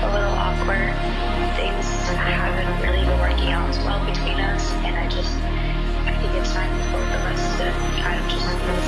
a little awkward. Things haven't really been working out as well between us, and I think it's time for both of us to kind of just move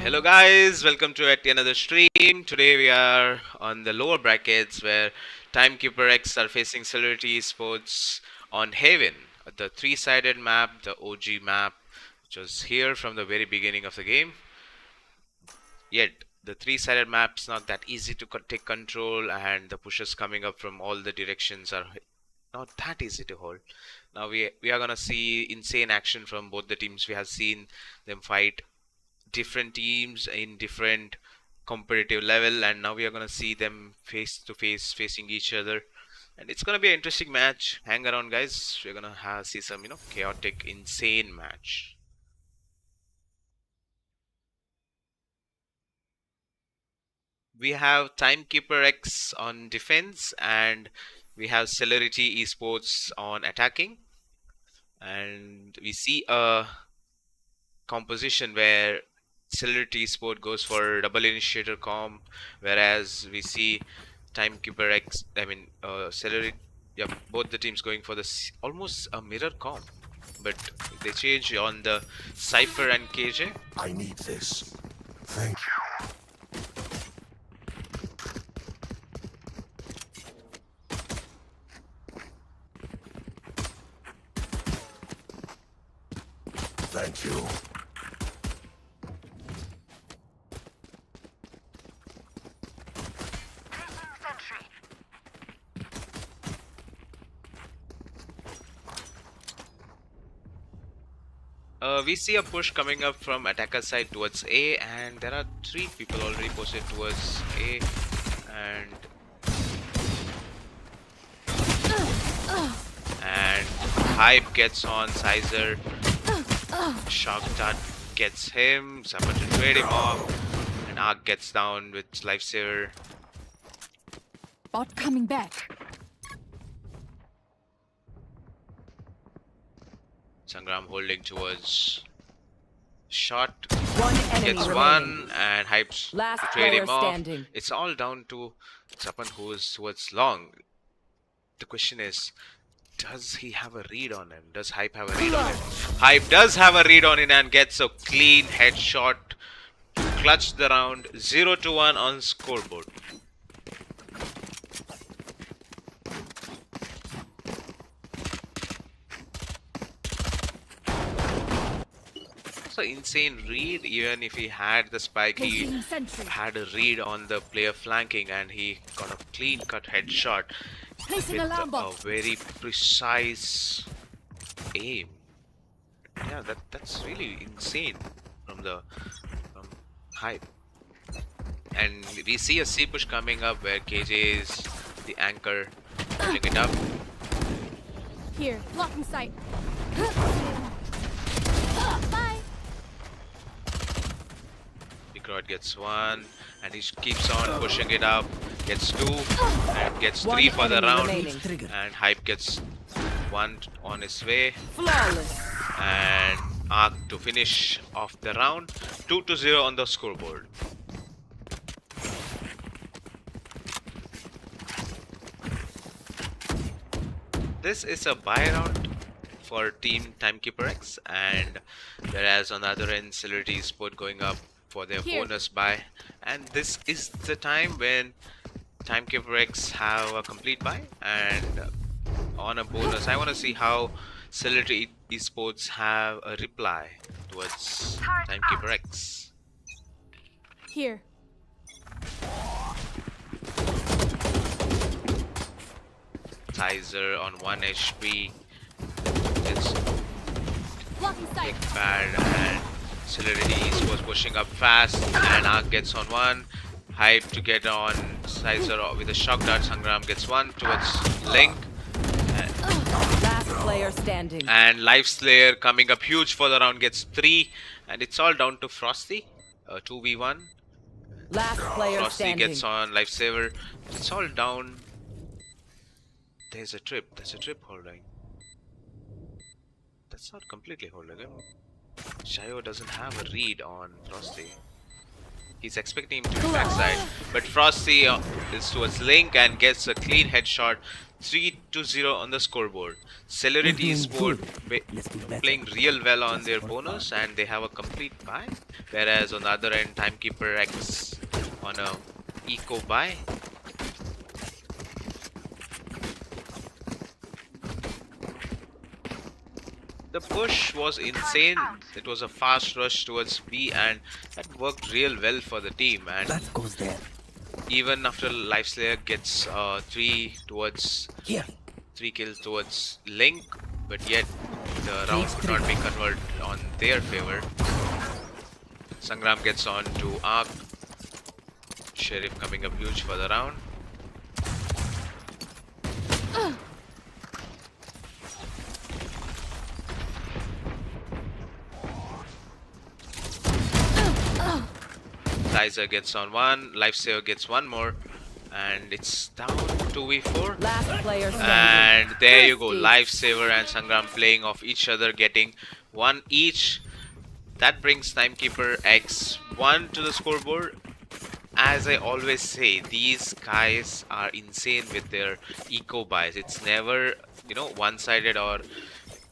Hello guys, welcome to yet another stream. Today we are on the lower brackets where Timekeeper X are facing Celerity Esports on Haven, the three-sided map, the OG map, which was here from the very beginning of the game. Yet the three-sided map's not that easy to take control, and the pushes coming up from all the directions are not that easy to hold. Now we are gonna see insane action from both the teams. We have seen them fight different teams in different competitive level, and now we are going to see them face to face facing each other, and it's going to be an interesting match. Hang around guys, we're going to see some chaotic insane match. We have Timekeeper X on defense, and we have Celerity Esports on attacking, and we see a composition where Celerity Sport goes for double initiator comp, whereas we see Timekeeper X, Celerity, yeah, both the teams going for almost a mirror comp, but they change on the Cypher and KJ. I need this. Thank you. Thank you. We see a push coming up from attacker side towards A, and there are 3 people already posted towards A, and Hype gets on Sizer. Shark Dart gets him, Zappa to trade him off, and Ark gets down with Lifesaver. Bot coming back. Sangram holding towards shot. One enemy Gets remaining. one and Hypes Last to trade player him off. standing. It's all down to Zapan, who is towards long. The question is, does he have a read on him? Does Hype have a read on him? Hype does have a read on him and gets a clean headshot to clutch the round. 0-1 on scoreboard. So insane read. Even if he had the spike, he had a read on the player flanking and he got a clean cut headshot with a very precise aim. Yeah, that's really insane from Hype. And we see a C push coming up where KJ is the anchor, pulling it up. Here, blocking sight. Bye. Bickrod gets one, and he keeps on pushing it up. Gets two, and gets three for the round. And Hype gets one on his way. Flawless. And Arc to finish off the round. 2-0 on the scoreboard. This is a buy round for Team Timekeeper X, and whereas on the other end, Celerity Sport going up for their bonus buy, and this is the time when Timekeeper X have a complete buy, and on a bonus, I want to see how Celerity Esports have a reply towards Timekeeper X. Here. Tizer on 1 HP. It's Blocking sight. bad, and Celerity Esports pushing up fast, and Arc gets on one. Hype to get on Tizer with a shock dart. Sangram gets one towards Link. Last player standing. And Lifeslayer coming up huge for the round gets 3, and it's all down to Frosty. 2v1. Last player Frosty standing. gets on Lifesaver. It's all down. There's a trip holding. That's not completely holding him. Shayo doesn't have a read on Frosty. He's expecting him to be backside, but Frosty is towards Link and gets a clean headshot. 3-0 on the scoreboard. Celerity Sport playing real well on their bonus, and they have a complete buy. Whereas on the other end, Timekeeper X on a eco buy. The push was insane. It was a fast rush towards B, and that worked real well for the team. And That goes there. even after Lifeslayer gets 3 kills towards Link, but yet the round could not be converted on their favor. Sangram gets on to Arc. Sheriff coming up huge for the round. Tizer gets on one, Lifesaver gets one more, and it's down 2v4. Last player standing. And there you go, Lifesaver and Sangram playing off each other, getting one each. That brings Timekeeper X 1 to the scoreboard. As I always say, these guys are insane with their eco buys. It's never, one-sided, or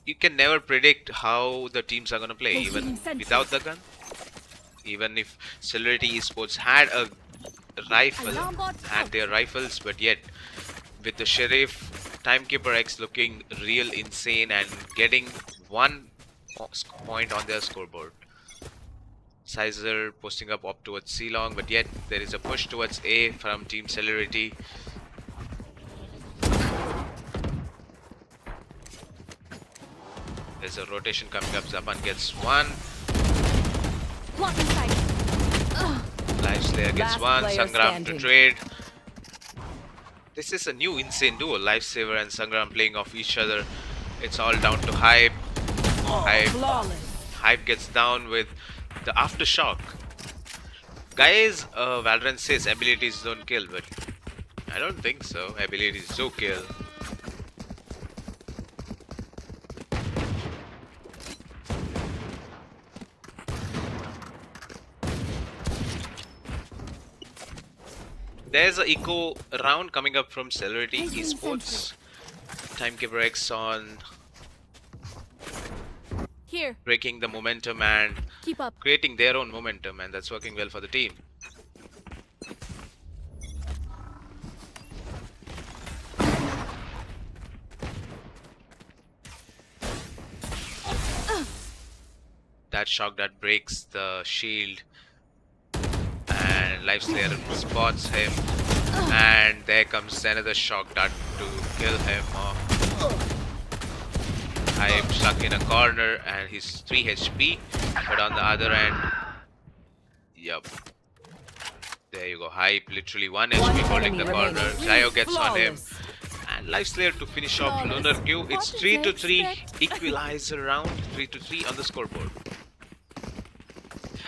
you can never predict how the teams are gonna play, even without the gun. Even if Celerity Esports had a rifle, had their rifles, but yet with the Sheriff, Timekeeper X looking real insane and getting 1 point on their scoreboard. Sizer posting up towards C long, but yet there is a push towards A from Team Celerity. There's a rotation coming up. Zapan gets one. Blocking sight. Lifeslayer gets Last one. player Sangram standing. to trade. This is a new insane duo. Lifesaver and Sangram playing off each other. It's all down to Hype. Hype gets down with the aftershock. Guys, Valorant says abilities don't kill, but I don't think so. Abilities do kill. There's a eco round coming up from Celerity Placing Esports. Timekeeper X on Here. breaking the momentum and Keep up. creating their own momentum, and that's working well for the team. That shock that breaks the shield, and Lifeslayer spots him, and there comes another shock dart to kill him off. I'm stuck in a corner and he's 3 HP, but on the other end, yup. There you go, Hype, literally 1 HP holding the corner. Zio gets on him, and Lifeslayer to finish off Lunar Q. It's 3-3 equalizer round, 3-3 on the scoreboard.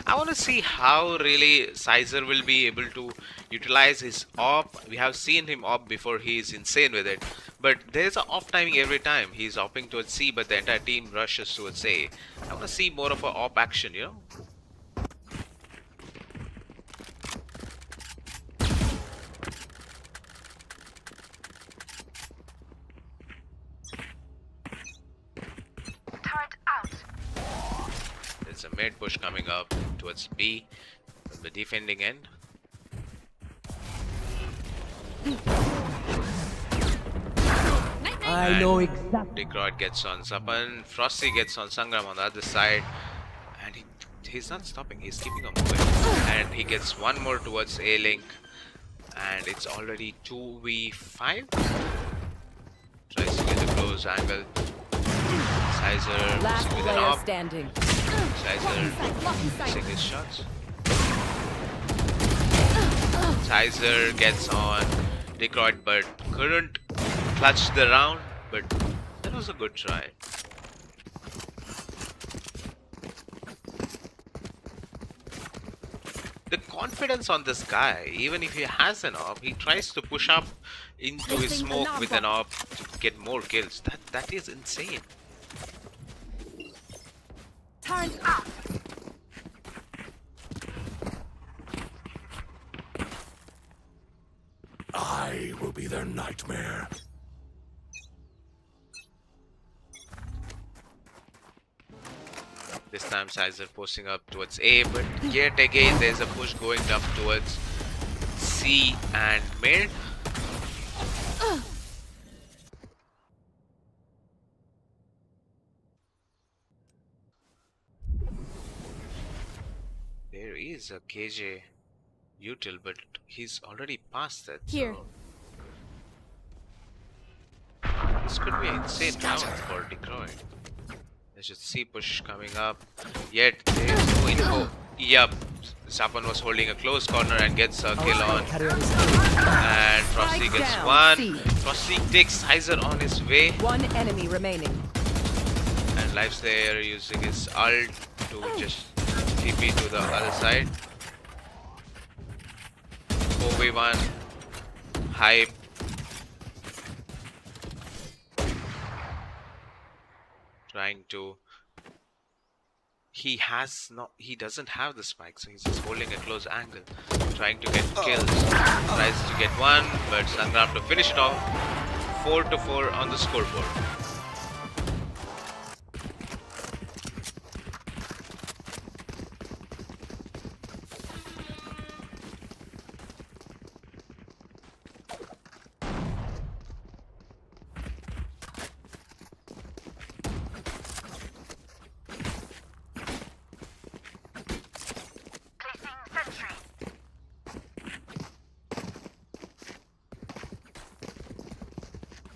I want to see how really Sizer will be able to utilize his op. We have seen him op before, he is insane with it. But there's an off timing every time. He's opping towards C, but the entire team rushes towards A. I want to see more of a op action, you know? There's a mid push coming up towards B from the defending end. I know exactly. Decroid gets on Zapan, Frosty gets on Sangram on the other side, and he's not stopping, he's keeping on moving. And he gets one more towards A-Link, and it's already 2v5. Tries to get a close angle. Sizer Last with an player op. standing. Sizer missing his shots. Sizer gets on Decroid but couldn't clutch the round, but that was a good try. The confidence on this guy, even if he has an op, he tries to push up into his smoke with an op to get more kills. That is insane. Turn up. I will be their nightmare. This time Sizer posting up towards A, but yet again there's a push going up towards C and mid. There is a KJ util, but he's already past that. Here. So this could be an insane round for Decroid. There's a C push coming up, yet there's no info. Yup, Sapan was holding a close corner and gets a kill on. And Frosty gets down, one. C. Frosty takes Sizer on his way. One enemy remaining. And Lifeslayer using his ult to just TP to the other side. 4v1. Hype. Trying to. He doesn't have the spike, so he's just holding a close angle. Trying to get kills. Tries to get one, but Sangram to finish it off. 4-4 on the scoreboard.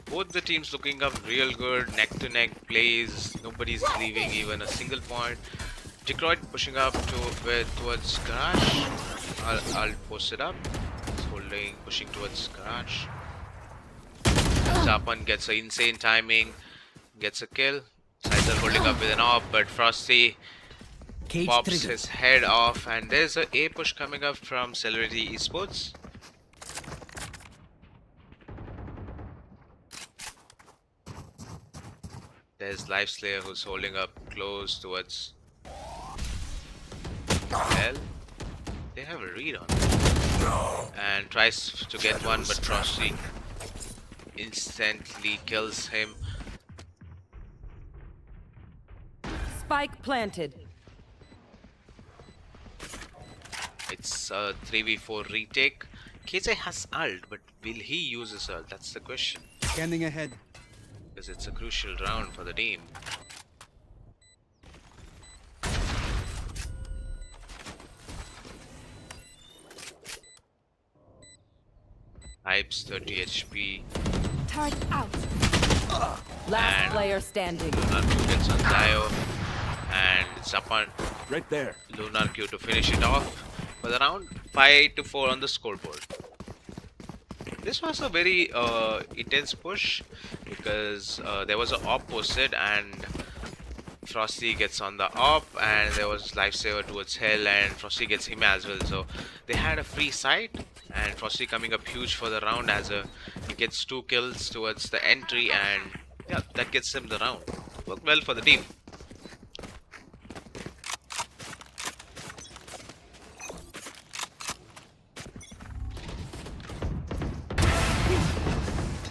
Both the teams looking up real good, neck to neck plays. Nobody's leaving even a single point. Decroid pushing up towards garage. I'll post it up. He's pushing towards garage. Zapan gets an insane timing, gets a kill. Sizer holding up with an op, but Frosty pops his head off, and there's a A push coming up from Celerity Esports. There's Lifeslayer who's holding up close towards L. They have a read on it. and tries to get one, but Frosty instantly kills him. Spike planted. It's a 3v4 retake. KJ has ult, but will he use his ult? That's the question. Scanning ahead. Because it's a crucial round for the team. Hype's 30 HP. Turret out. Last And player standing. Lunar Q gets on Dio. And it's up on Right there. Lunar Q to finish it off for the round. 5-4 on the scoreboard. This was a very intense push because there was an op posted and Frosty gets on the op, and there was lifesaver towards Hell, and Frosty gets him as well. So they had a free side, and Frosty coming up huge for the round as he gets 2 kills towards the entry, and yeah, that gets him the round. Worked well for the team.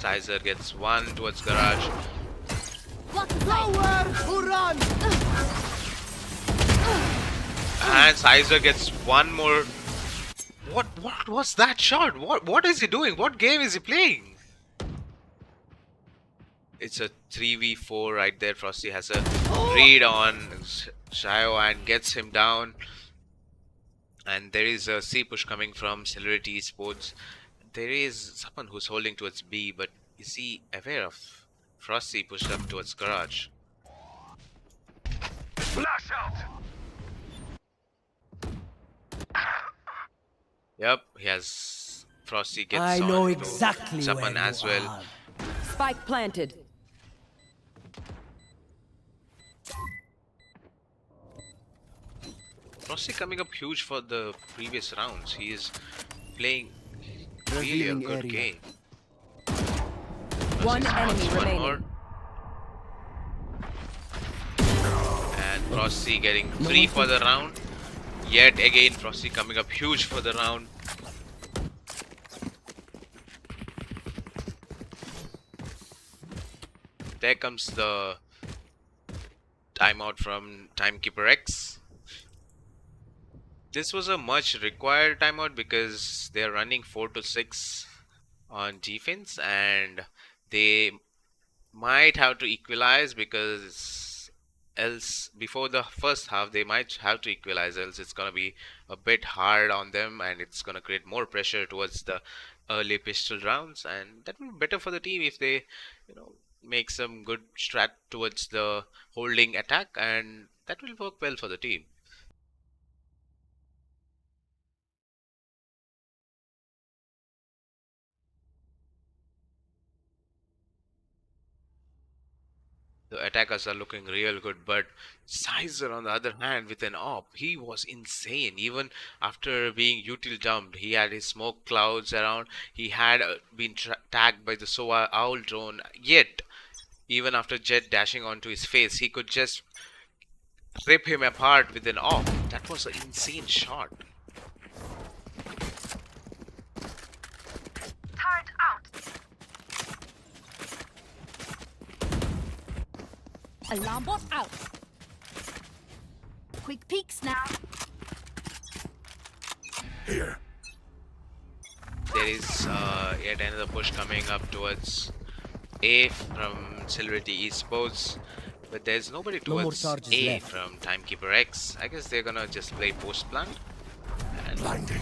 Sizer gets 1 towards garage. Nowhere to run! And Sizer gets 1 more. What was that shot? What is he doing? What game is he playing? It's a 3v4 right there. Frosty has a read on Shayo and gets him down. And there is a C push coming from Celerity Esports. There is someone who's holding towards B, but is he aware of Frosty pushed up towards garage? Flash out. Yep, he has. Frosty gets I on know to exactly someone where as you well. are. Spike planted. Frosty coming up huge for the previous rounds. He is playing really a Revealing good area. game. One Frosty enemy spots one remaining. more. And Frosty getting 3 for the round. Yet again, Frosty coming up huge for the round. There comes the timeout from Timekeeper X. This was a much required timeout because they're running 4 to 6 on defense, and they might have to equalize because else before the first half they might have to equalize, else it's gonna be a bit hard on them and it's gonna create more pressure towards the early pistol rounds, and that will be better for the team if they, you know, make some good strat towards the holding attack, and that will work well for the team. The attackers are looking real good, but Sizer on the other hand with an op, he was insane. Even after being util dumped, he had his smoke clouds around. He had been tagged by the SOA owl drone. Yet, even after Jet dashing onto his face, he could just rip him apart with an op. That was an insane shot. Turret out. Alarm bot out. Quick peeks now. Here. There is yet another push coming up towards A from Celerity Esports, but there's nobody No more towards charges A left. from Timekeeper X. I guess they're gonna just play post plant. And Blinding.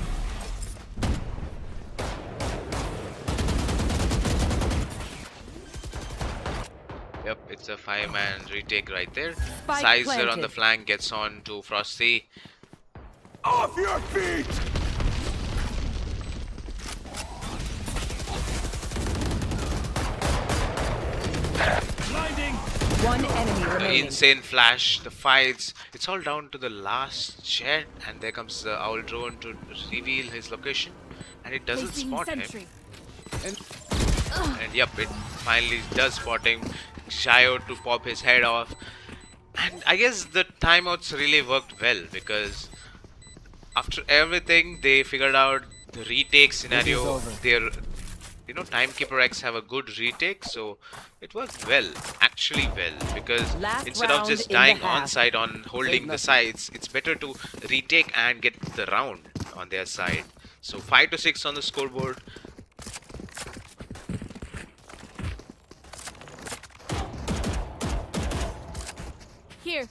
yep, it's a 5-man retake right there. Spike Sizer on planted. the flank gets on to Frosty. Off your feet! Blinding. One enemy The remaining. insane flash, the fights, it's all down to the last jet, and there comes the owl drone to reveal his location, and it doesn't Placing spot sentry. him. And yep, it finally does spot him. Shayo to pop his head off. And I guess the timeouts really worked well because after everything they figured out the retake scenario, over. they're Timekeeper X have a good retake, so it worked well, actually well, because Last instead of round just in the dying half. on side on holding the sides, it's better to retake and get the round on their side. So 5-6 on the scoreboard. Here.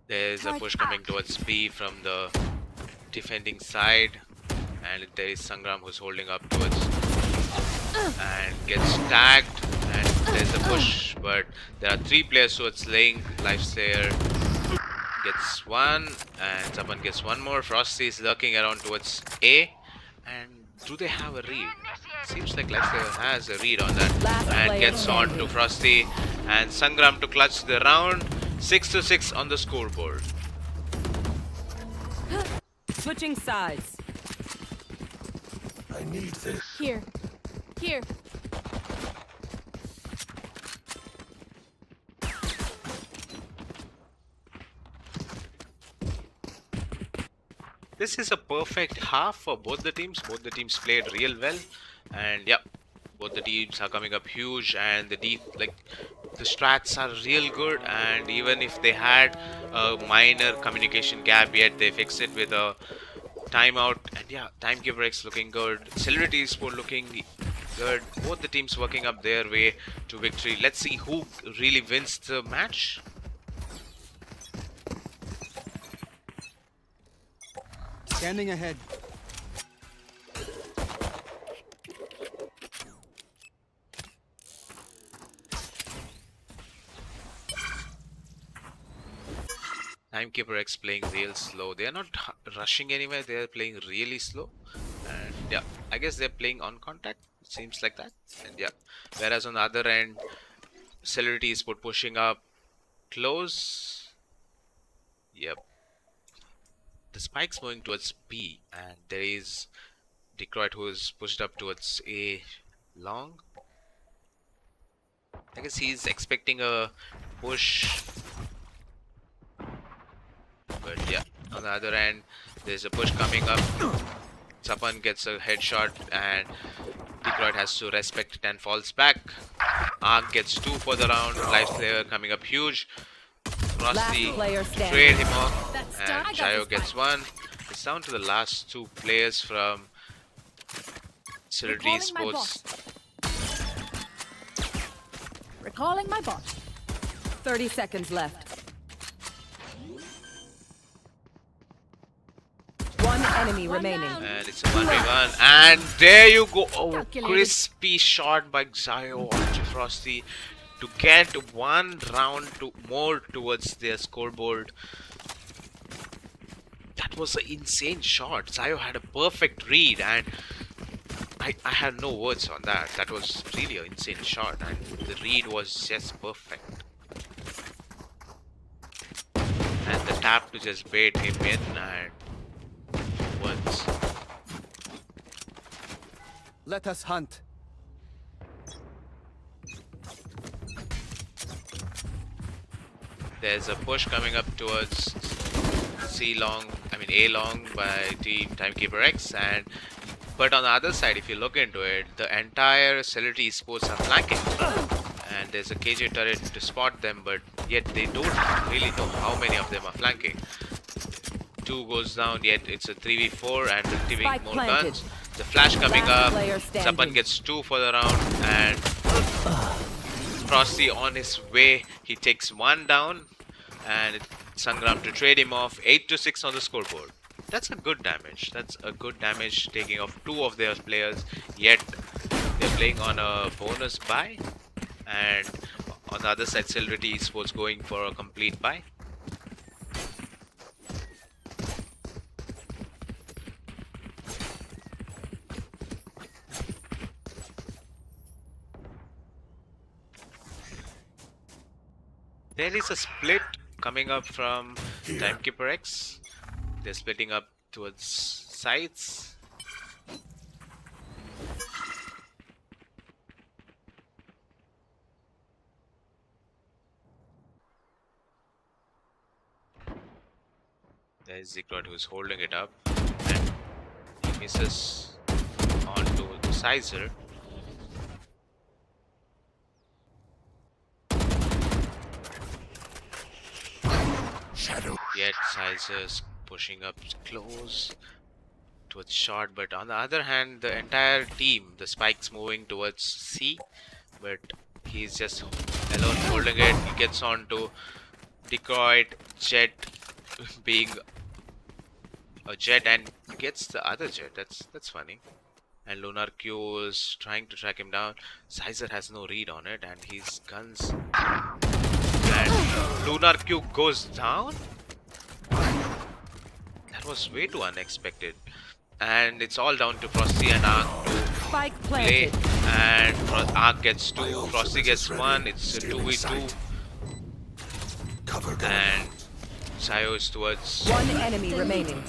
There's a push coming towards B from the defending side, and there is Sangram who's holding up towards and gets tagged, and there's a push, but there are 3 players, so it's laying. Lifeslayer gets one, and someone gets one more. Frosty is lurking around towards A, and do they have a read? Seems like Lifeslayer has a read on that, Last and player gets on to standing. Frosty, and Sangram to clutch the round. 6-6 on the scoreboard. Switching sides. I need this. Here. Here. This is a perfect half for both the teams. Both the teams played real well, and yeah, both the teams are coming up huge, and the strats are real good. And even if they had a minor communication gap, yet they fixed it with a timeout. And yeah, Timekeeper X looking good, Celebrity Sport looking good. Both the teams working up their way to victory. Let's see who really wins the match. Scanning ahead. Timekeeper X playing real slow. They are not rushing anywhere. They are playing really slow. And yeah, I guess they're playing on contact. It seems like that. And yeah, whereas on the other end, Celebrity is pushing up close. Yep. The spike's moving towards B, and there is Detroit who is pushed up towards A long. I guess he's expecting a push. But yeah, on the other end, there's a push coming up. Sapan gets a headshot, and Detroit has to respect it and falls back. Ark gets 2 for the round. Lifeslayer coming up huge. Frosty Last player standing. trade him off, That's and done. I got Chayo this gets fight. 1. It's down to the last 2 players from Celebrity Recalling my Sports. Recalling my bot. 30 seconds left. One enemy One remaining. down. And it's a 1v1, and there you go. Oh, Calculated. crispy shot by Xayo onto Frosty to get 1 round more towards their scoreboard. That was an insane shot. Xayo had a perfect read, and I had no words on that. That was really an insane shot, and the read was just perfect. And the tap to just bait him in, and once. Let us hunt. There's a push coming up towards A long by Team Timekeeper X, but on the other side, if you look into it, the entire Celebrity Esports are flanking, and there's a KJ turret to spot them, but yet they don't really know how many of them are flanking. 2 goes down, yet it's a 3v4 and retrieving Spike more planted. guns. The flash coming Last up. player standing. Sapan gets 2 for the round, and Frosty on his way. He takes 1 down, and Sangram to trade him off. 8-6 on the scoreboard. That's a good damage. That's a good damage, taking off 2 of their players. Yet they're playing on a bonus buy, and on the other side, Celebrity Esports going for a complete buy. There is a split coming up from Timekeeper X. They're splitting up towards sides. There's Zikrod who's holding it up, and he misses onto the Sizer. Shadow. Yet Sizer's pushing up close towards short, but on the other hand, the entire team, the Spike's moving towards C, but he's just alone holding it. He gets on to Decoit, Jet being a Jet, and gets the other Jet. That's funny. And Lunar Q is trying to track him down. Sizer has no read on it, and his guns. And Lunar Q goes down. That was way too unexpected. And it's all down to Frosty and Ark to Spike play. planted. And Ark gets 2, Frosty gets 1. It's a 2v2. Cover going And Sayo is towards One enemy remaining.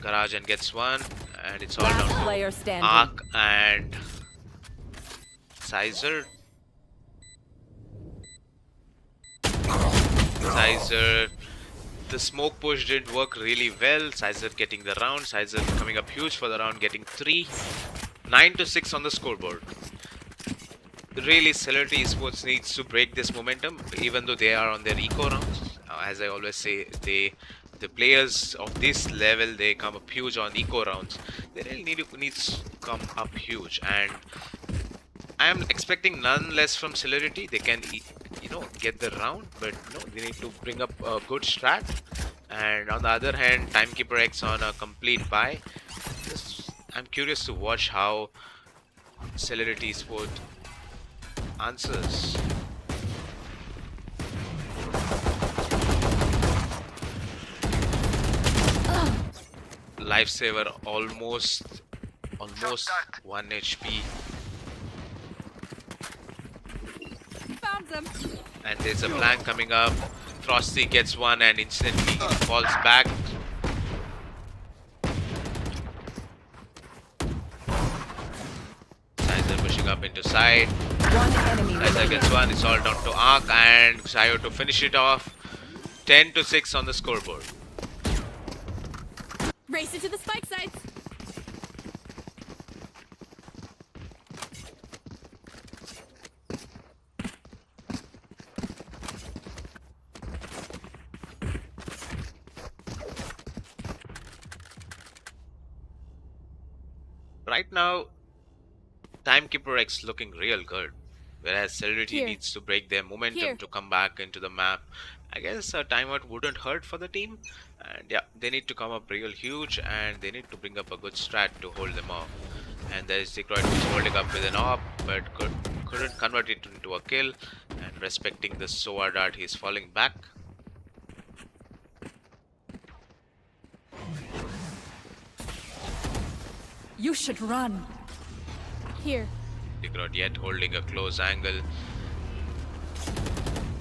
Garage and gets 1. And it's all Last down player to standing. Ark and Sizer. Sizer, the smoke push didn't work really well. Sizer getting the round. Sizer coming up huge for the round, getting 3. 9-6 on the scoreboard. Really, Celerity Esports needs to break this momentum, even though they are on their eco rounds. As I always say, the players of this level, they come up huge on eco rounds. They really needs to come up huge, and I am expecting none less from Celerity. They can, get the round, but they need to bring up a good strat. And on the other hand, Timekeeper X on a complete buy. I'm curious to watch how Celerity Sport answers. Lifesaver almost 1 HP. Found them. And there's a flank coming up. Frosty gets 1 and instantly falls back. Sizer pushing up into side. One enemy Sizer remaining. gets 1. It's all down to Ark and Sayo to finish it off. 10-6 on the scoreboard. Race into the spike sites. Right now, Timekeeper X looking real good, whereas Celerity Here. needs to break their momentum Here. to come back into the map. I guess a timeout wouldn't hurt for the team, and yeah, they need to come up real huge, and they need to bring up a good strat to hold them off. And there is Decoit who's holding up with an op, but couldn't convert it into a kill, and respecting the SOA dart, he's falling back. You should run. Here. Decoit yet holding a close angle.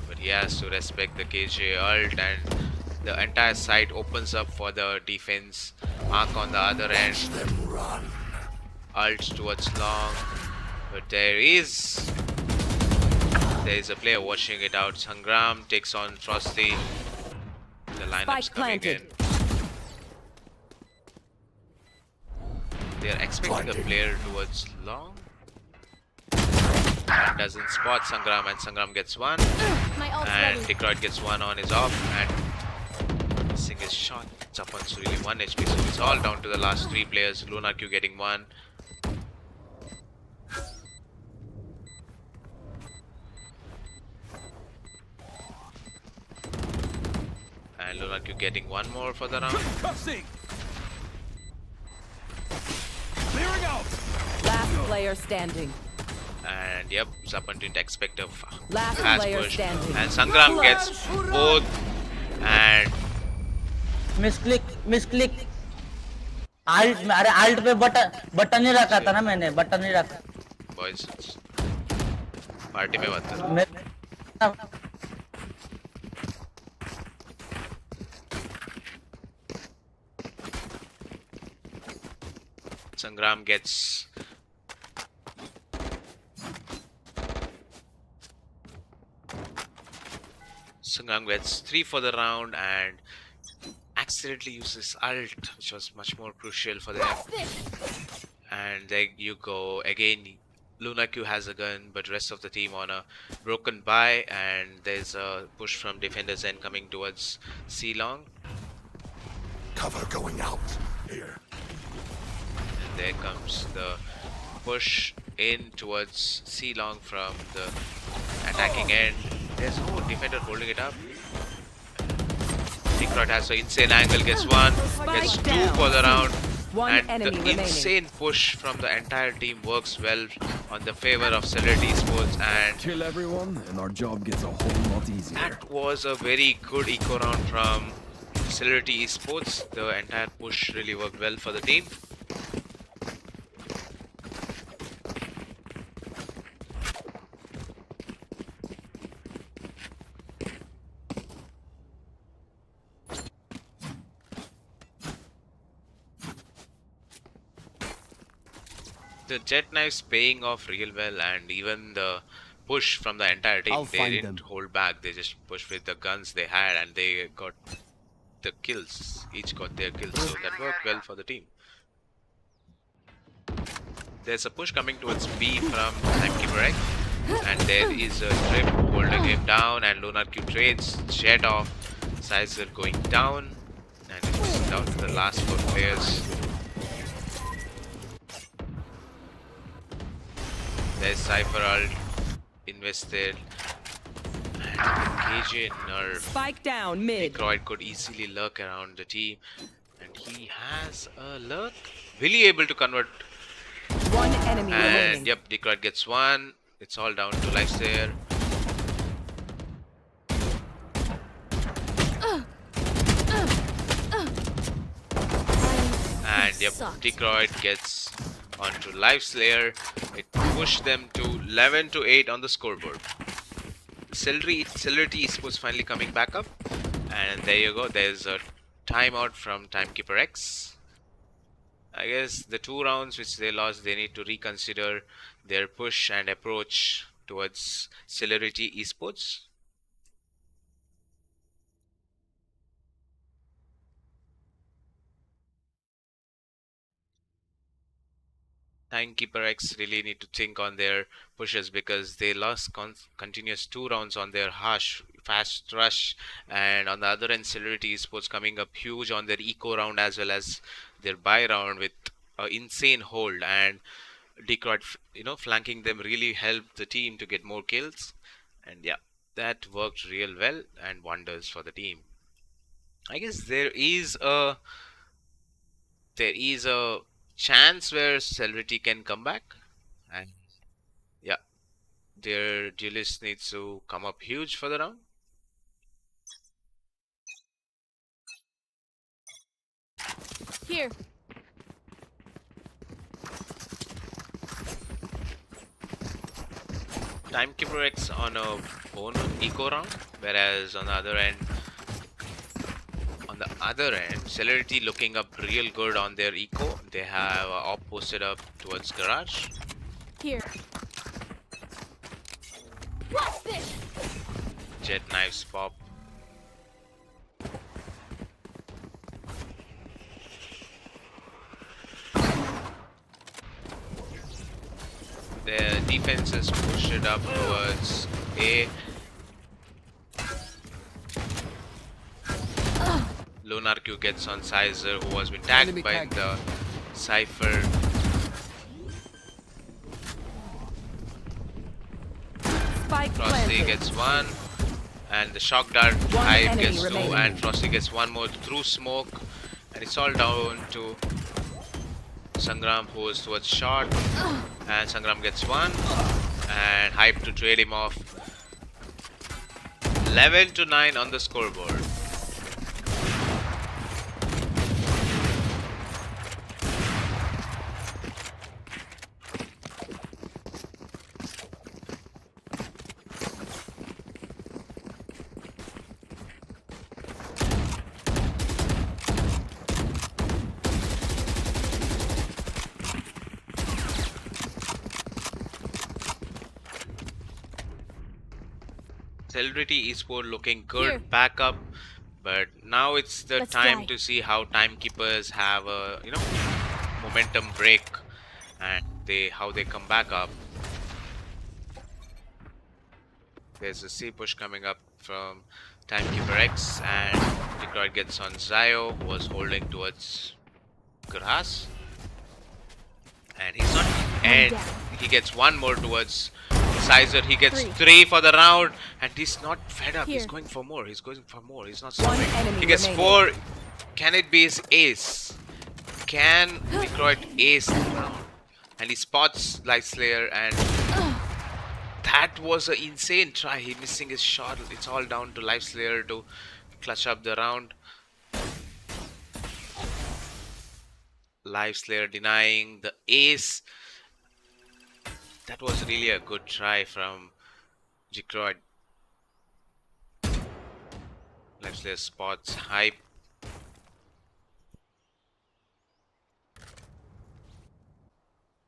But he has to respect the KJ ult, and the entire site opens up for the defense. Ark on the other end. them run. Ult towards long. But there is a player watching it out. Sangram takes on Frosty. The lineup's Spike coming planted. in. They are expecting a player towards long. And doesn't spot Sangram, and Sangram gets 1. My ult's And ready. Decoit gets 1 on his off, and missing his shot. Chapan's really 1 HP, so it's all down to the last 3 players. Lunar Q getting 1. And Lunar Q getting 1 more for the round. Cussing. Clearing out. Last player standing. And yep, Zapan didn't expect a Last fast player push. standing. And Sangram gets both. And misclick alt में अरे alt पे button ही रखा था ना मैंने button ही रखा boys, party में बात करो. मैं Sangram gets Sangram gets 3 for the round, and accidentally uses ult, which was much more crucial for them. And there you go again. Luna Q has a gun, but rest of the team on a broken buy, and there's a push from defenders end coming towards C Long. Cover going out. Here. And there comes the push in towards C Long from the attacking end. There's no defender holding it up. Dekrot has an insane angle, gets one, gets Spike two down. for the round. One And enemy the remaining. insane push from the entire team works well on the favor of Celerity Esports, and Kill everyone, and our job gets a whole lot easier. that was a very good eco round from Celerity Esports. The entire push really worked well for the team. The jet knife's paying off real well, and even the push from the entire team, I'll they find didn't them. hold back. They just pushed with the guns they had, and they got the kills. Each got their kills, so that worked well for the team. There's a push coming towards B from Timekeeper X, and there is a trip holding him down, and Lunar Q trades jet off. Sizer going down, and it's down to the last 4 players. There's Cypher ult invested, and KJ Nerf. Spike down mid. Detroit could easily lurk around the team, and he has a lurk. Will he able to convert? One enemy And remaining. yep, Detroit gets one. It's all down to life there. And yep, Detroit gets onto Life Slayer. It pushed them to 11 to 8 on the scoreboard. Celerity Esports finally coming back up, and there you go. There's a timeout from Timekeeper X. I guess the 2 rounds which they lost, they need to reconsider their push and approach towards Celerity Esports. Timekeeper X really need to think on their pushes, because they lost continuous 2 rounds on their harsh fast rush, and on the other end Celerity Esports coming up huge on their eco round as well as their buy round with an insane hold, and Detroit flanking them really helped the team to get more kills, and yeah, that worked real well and wonders for the team. I guess there is a chance where Celerity can come back, and yeah, their duelist needs to come up huge for the round. Here. Timekeeper X on a own eco round, whereas on the other end, Celerity looking up real good on their eco. They have op posted up towards garage. Here. What's this? Jet knives pop. The defense is pushed it up towards A. Lunar Q gets on Sizer, who has been tagged Enemy by tagged. the Cypher. Spike Frosty planted. gets one, and the shock dart One Hive enemy gets two, remaining. and Frosty gets one more through smoke, and it's all down to Sangram, who is towards shot, and Sangram gets one, and Hype to trade him off. 11 to 9 on the scoreboard. Celerity Esport looking good, Here. back up, But now it's the Let's time fly. to see how timekeepers have a momentum break, and how they come back up. There's a C push coming up from Timekeeper X, and Detroit gets on Zio, who was holding towards grass. And he's not. And down. he gets one more towards Sizer. He gets 3. 3 for the round, and he's not fed up. He's Here. going for more. He's going for more. He's not One stopping. enemy He gets remaining. 4. Can it be his ace? Can Detroit ace the round? And he spots Light Slayer, and that was an insane try. He missing his shot. It's all down to Life Slayer to clutch up the round. Life Slayer denying the ace. That was really a good try from Detroit. Life Slayer spots Hype.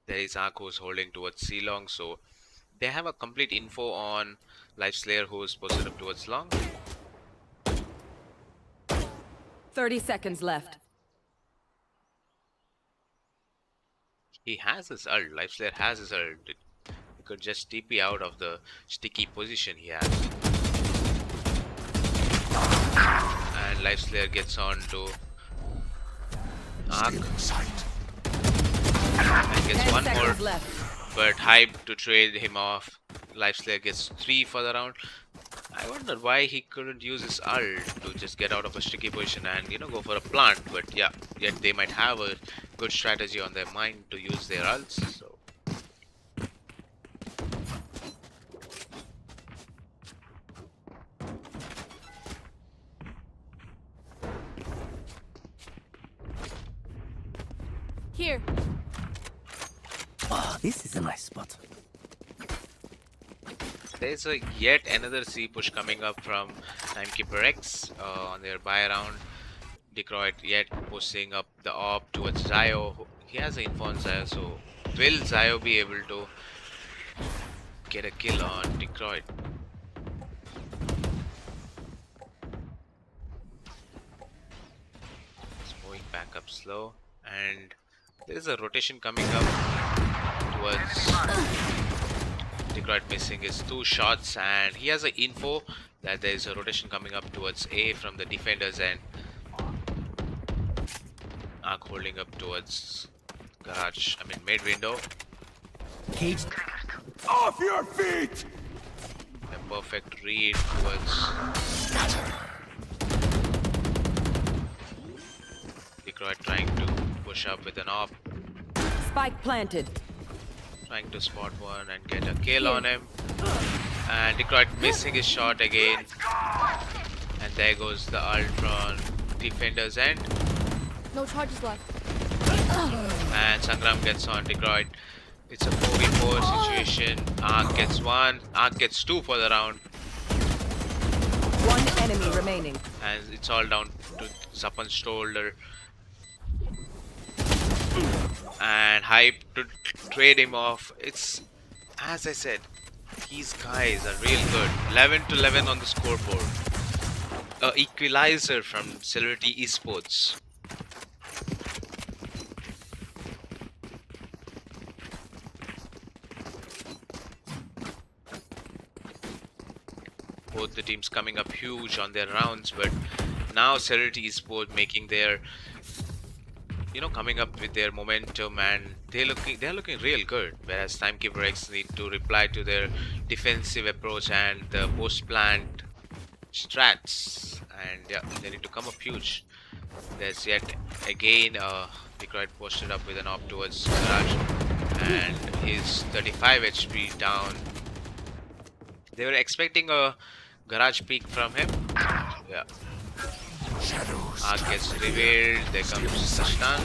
There is Ark who's holding towards C long, so they have a complete info on Life Slayer who's posted up towards long. 30 seconds left. He has his ult. Life Slayer has his ult. He could just TP out of the sticky position he has. And Life Slayer gets on to Ark Still in sight. and gets 10 one more. seconds left. But Hype to trade him off. Life Slayer gets 3 for the round. I wonder why he couldn't use his ult to just get out of a sticky position and go for a plant. But yeah, yet they might have a good strategy on their mind to use their ults. So Here. Oh, this is a nice spot. there's a yet another C push coming up from Timekeeper X on their buy round. Detroit yet pushing up the op towards Zio. He has an info on Zio, so will Zio be able to get a kill on Detroit? It's moving back up slow, and there is a rotation coming up towards Detroit, missing his 2 shots, and he has an info that there is a rotation coming up towards A from the defenders, and Ark holding up towards garage. Mid window. Cage. Off your feet! A perfect read towards Detroit, trying to push up with an op, Spike planted. trying to spot one and get a kill on him. And Detroit missing his shot again. And there goes the ult from defender's end. No charges left. And Sangram gets on Detroit. It's a 4v4 situation. Ark gets 1. Ark gets 2 for the round. One enemy remaining. And it's all down to Zapan's shoulder. And Hype to trade him off. It's, as I said, these guys are real good. 11 to 11 on the scoreboard. A equalizer from Celebrity Esports. Both the teams coming up huge on their rounds, but now Celebrity Esports making their coming up with their momentum, and they're looking real good, whereas Timekeeper X need to reply to their defensive approach and the post plant strats, and yeah, they need to come up huge. There's yet again Detroit posted up with an op towards garage, and his 35 HP down. They were expecting a garage peek from him. Yeah. Shadows. Ark gets revealed. There comes the stun.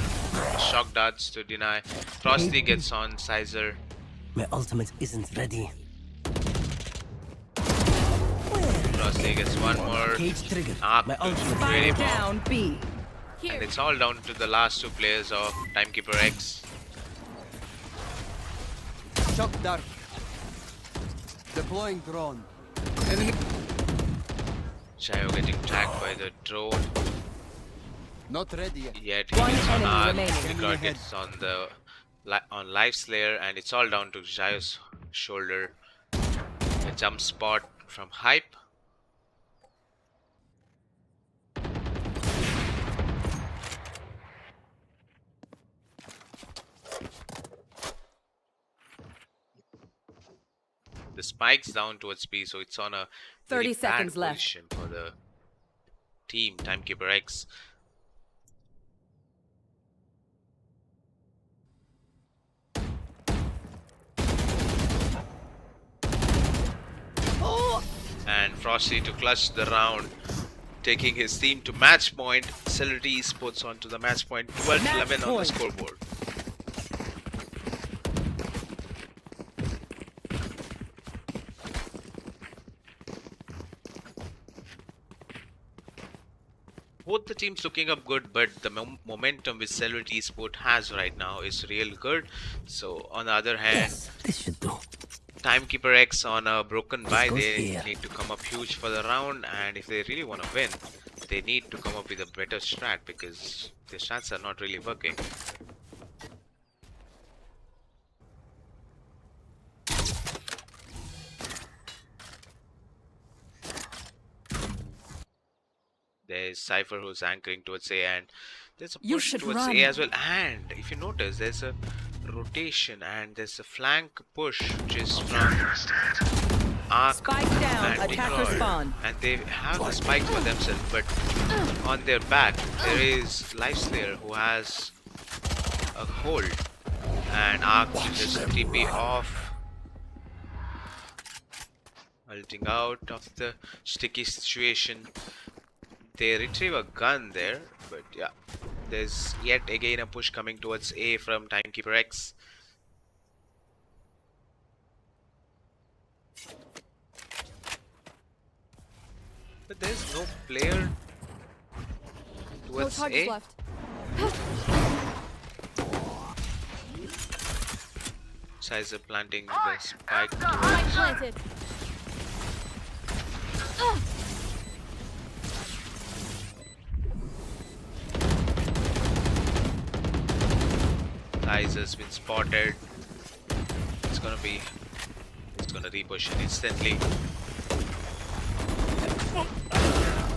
Shock darts to deny. Frosty gets on Sizer. My ultimate isn't ready. Frosty gets one more. Cage triggered. Ark My to ultimate. trade him Spike off. down B. And Here. it's all down to the last 2 players of Timekeeper X. Shock dart. Deploying drone. Enemy. Shayo getting tagged by the drone. Not ready yet. Yet he One gets on enemy Arc. remaining. Vigor gets on the on Life Slayer, and it's all down to Shayo's shoulder. A jump spot from Hype. The spike's down towards B, so it's on a 30 very seconds bad left. position for the team, Timekeeper X. And Frosty to clutch the round, taking his team to match point. Celerity Esports onto the match point, 12-11 on the point. scoreboard. Both the teams looking up good, but the momentum which Celerity Esport has right now is real good. So on the other hand, Yes, this should do. Timekeeper X on a broken bye, goes they here. need to come up huge for the round, and if they really want to win, they need to come up with a better strat because the strats are not really working. There's Cypher who's anchoring towards A, and there's a You push should towards run. A as well. And if you notice, there's a rotation and there's a flank push which is from Arc Spike down. and Attacker Vigor. spawn. And they have the spike for themselves, but on their back there is Lifeslayer who has a hold, and Arc just TP off. Ulting out of the sticky situation. They retrieve a gun there, but yeah, there's yet again a push coming towards A from Timekeeper X. But there's no player No towards charges A. left. Sizer planting the spike Spike towards planted. Sizer's been spotted. It's gonna repush it instantly.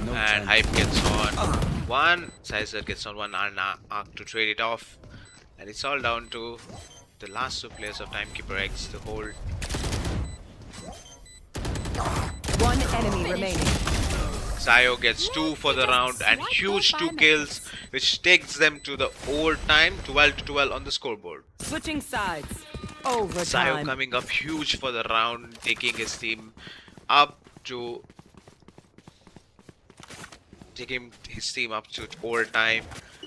And Hype gets on one, Sizer gets on one, and Arc to trade it off. And it's all down to the last two players of Timekeeper X to hold. One enemy remaining. Zayo gets 2 for the round and huge 2 kills, which takes them to the overtime, 12-12 on the scoreboard. Switching sides. Zayo Overtime. coming up huge for the round, taking his team up to overtime.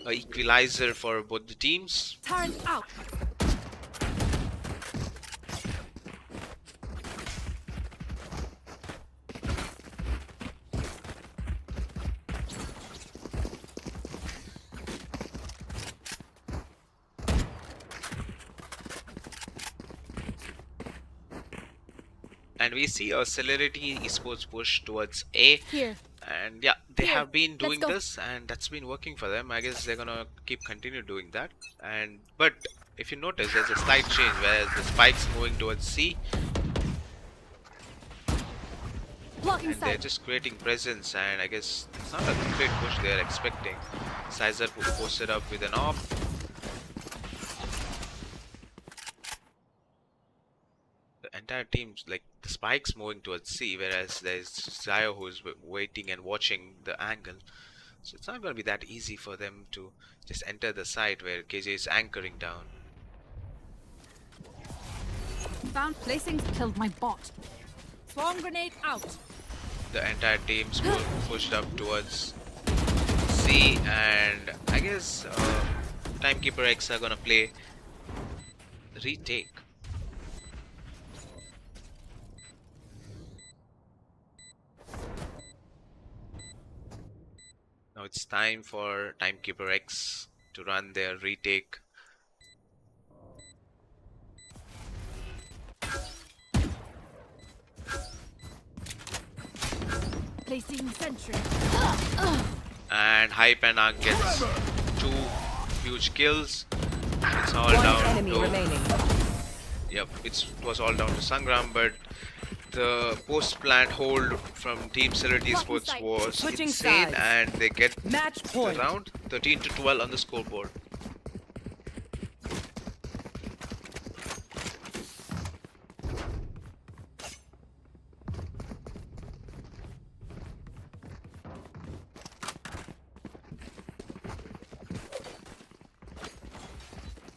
A equalizer for both the teams. Turret out. And we see a Celerity Esports push towards A. Here. And yeah, they Here, have been let's doing go. this, and that's been working for them. I guess they're gonna continue doing that. But if you notice, there's a slight change where the spike's moving towards C, Blocking and they're sight. just creating presence. And I guess it's not a complete push they're expecting. Sizer posted up with an op. The entire team's like the spike's moving towards C, whereas there's Zayo who's waiting and watching the angle. So it's not going to be that easy for them to just enter the site where KJ is anchoring down. Found placings killed my bot. Swarm grenade out. The entire team's pushed up towards C, and I guess Timekeeper X are going to play retake. Now it's time for Timekeeper X to run their retake. Placing sentry. And Hype and Arc gets 2 huge kills. It's all One down enemy to remaining. Yep, it was all down to Sangram, but the post-plant hold from Team Celerity Sports was Switching insane, sides. and they get Match the point. round 13-12 on the scoreboard.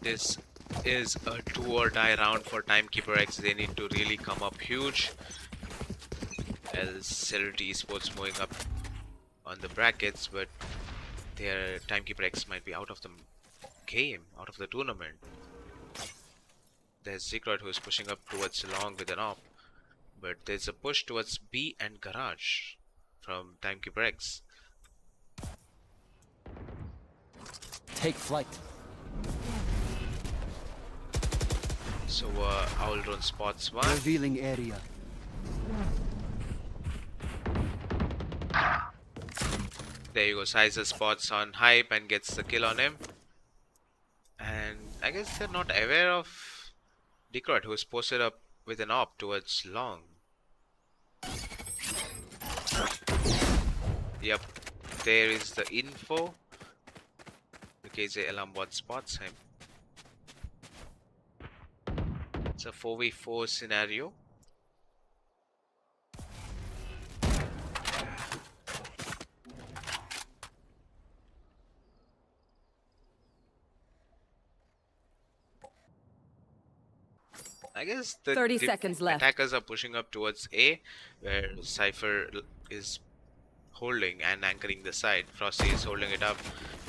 This is a do or die round for Timekeeper X. They need to really come up huge, as Celerity Esports moving up on the brackets, but their Timekeeper X might be out of the game, out of the tournament. There's Secret who is pushing up towards long with an op, but there's a push towards B and Garage from Timekeeper X. Take flight. So Owl Drone spots one. Revealing area. There you go, Sizer spots on Hype and gets the kill on him. And I guess they're not aware of Decrot, who's posted up with an op towards long. Yep, there is the info. The KJ Alambot spots him. It's a 4v4 scenario. I guess the 30 seconds left. attackers are pushing up towards A, where Cypher is holding and anchoring the side. Frosty is holding it up,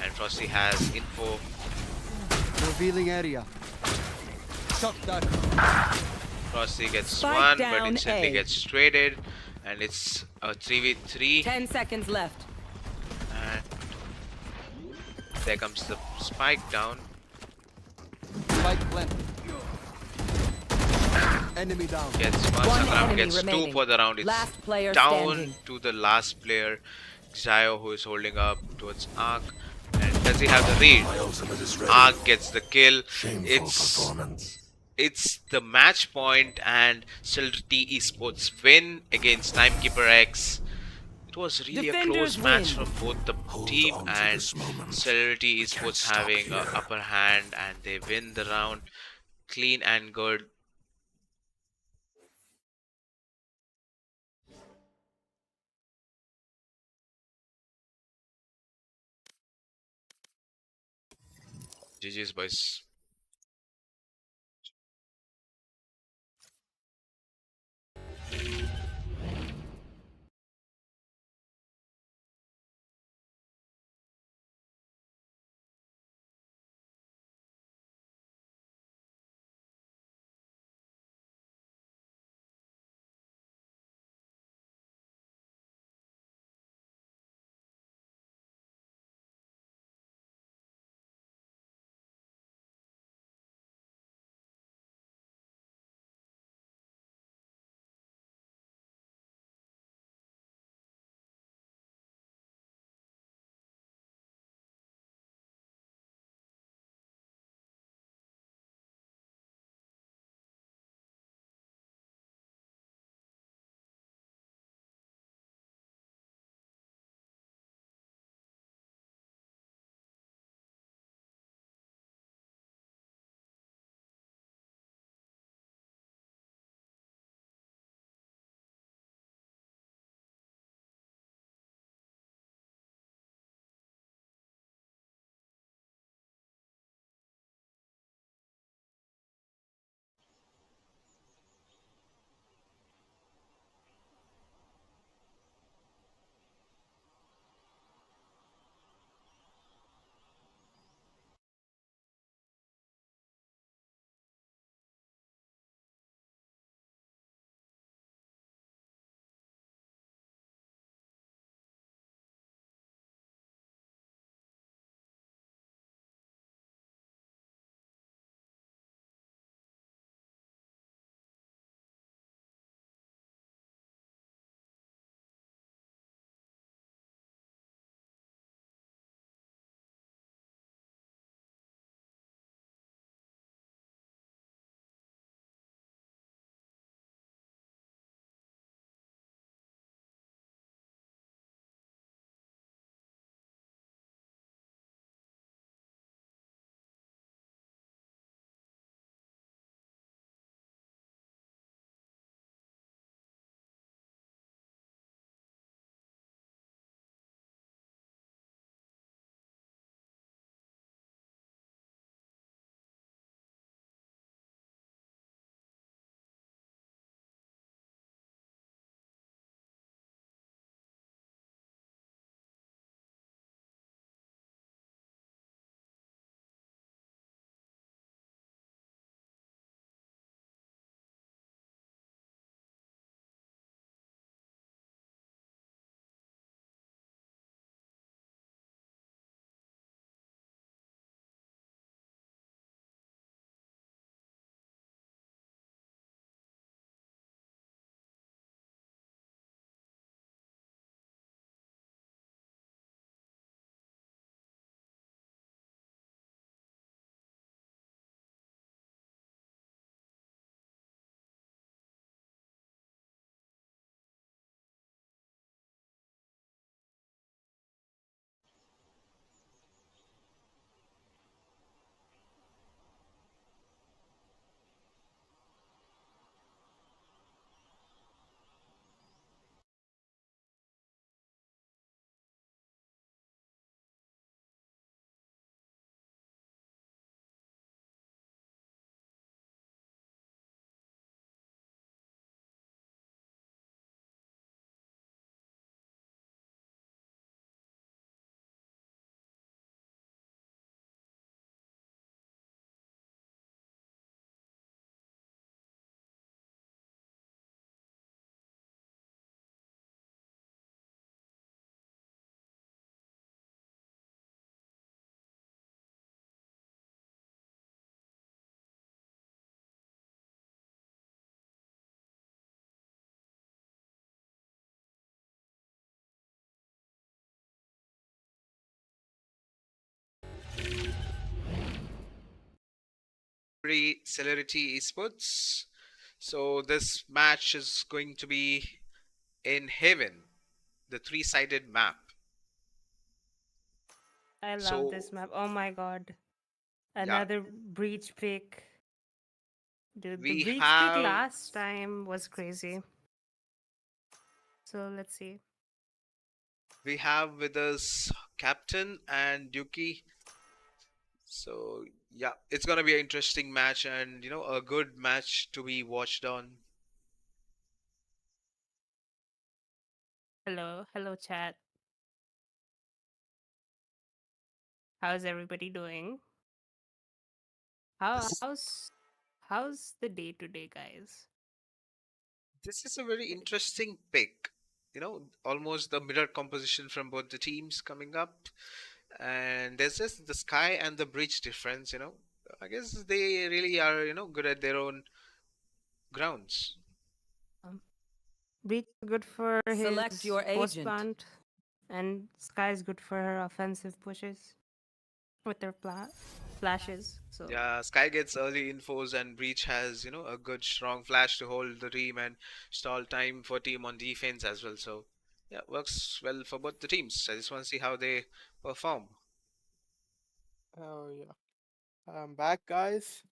and Frosty has info. Revealing area. Shot down. Frosty gets Spike one, but down instantly A. gets traded, and it's a 3v3. 10 seconds left. And there comes the spike down. Spike planted. Enemy down. Gets one, One Sangram enemy gets remaining. 2 for the round. It's Last player down standing. to the last player, Xio, who is holding up towards Arc. And does he have the read? My ultimate is ready. Arc gets the kill. Shameful performance. It's the match point, and Celerity Esports win against Timekeeper X. It was really a Defenders close match win. from both the Hold team, on to and this moment. Celerity Can't Esports stop having here. an upper hand, and they win the round clean and good. GG's, boys. Celerity Esports. So this match is going to be in Haven, the three-sided map. I love So this map. Oh my god. yeah, Another breach pick. Dude, the we breach pick have last time was crazy. So let's see. with us Captain and Yuki. So yeah, it's gonna be an interesting match and a good match to be watched on. Hello, hello chat. How's everybody doing? How This how's the day today, guys? this is a very interesting pick. Almost the mirror composition from both the teams coming up, and there's just the sky and the bridge difference. I guess they really are good at their own grounds. Um, Breach is good for Select his your post agent. plant, and Sky is good for her offensive pushes with their flashes. So Yeah, Sky gets early infos and Breach has, a good strong flash to hold the team and stall time for team on defense as well. So yeah, works well for both the teams. I just want to see how they perform. Oh yeah, I'm back, guys.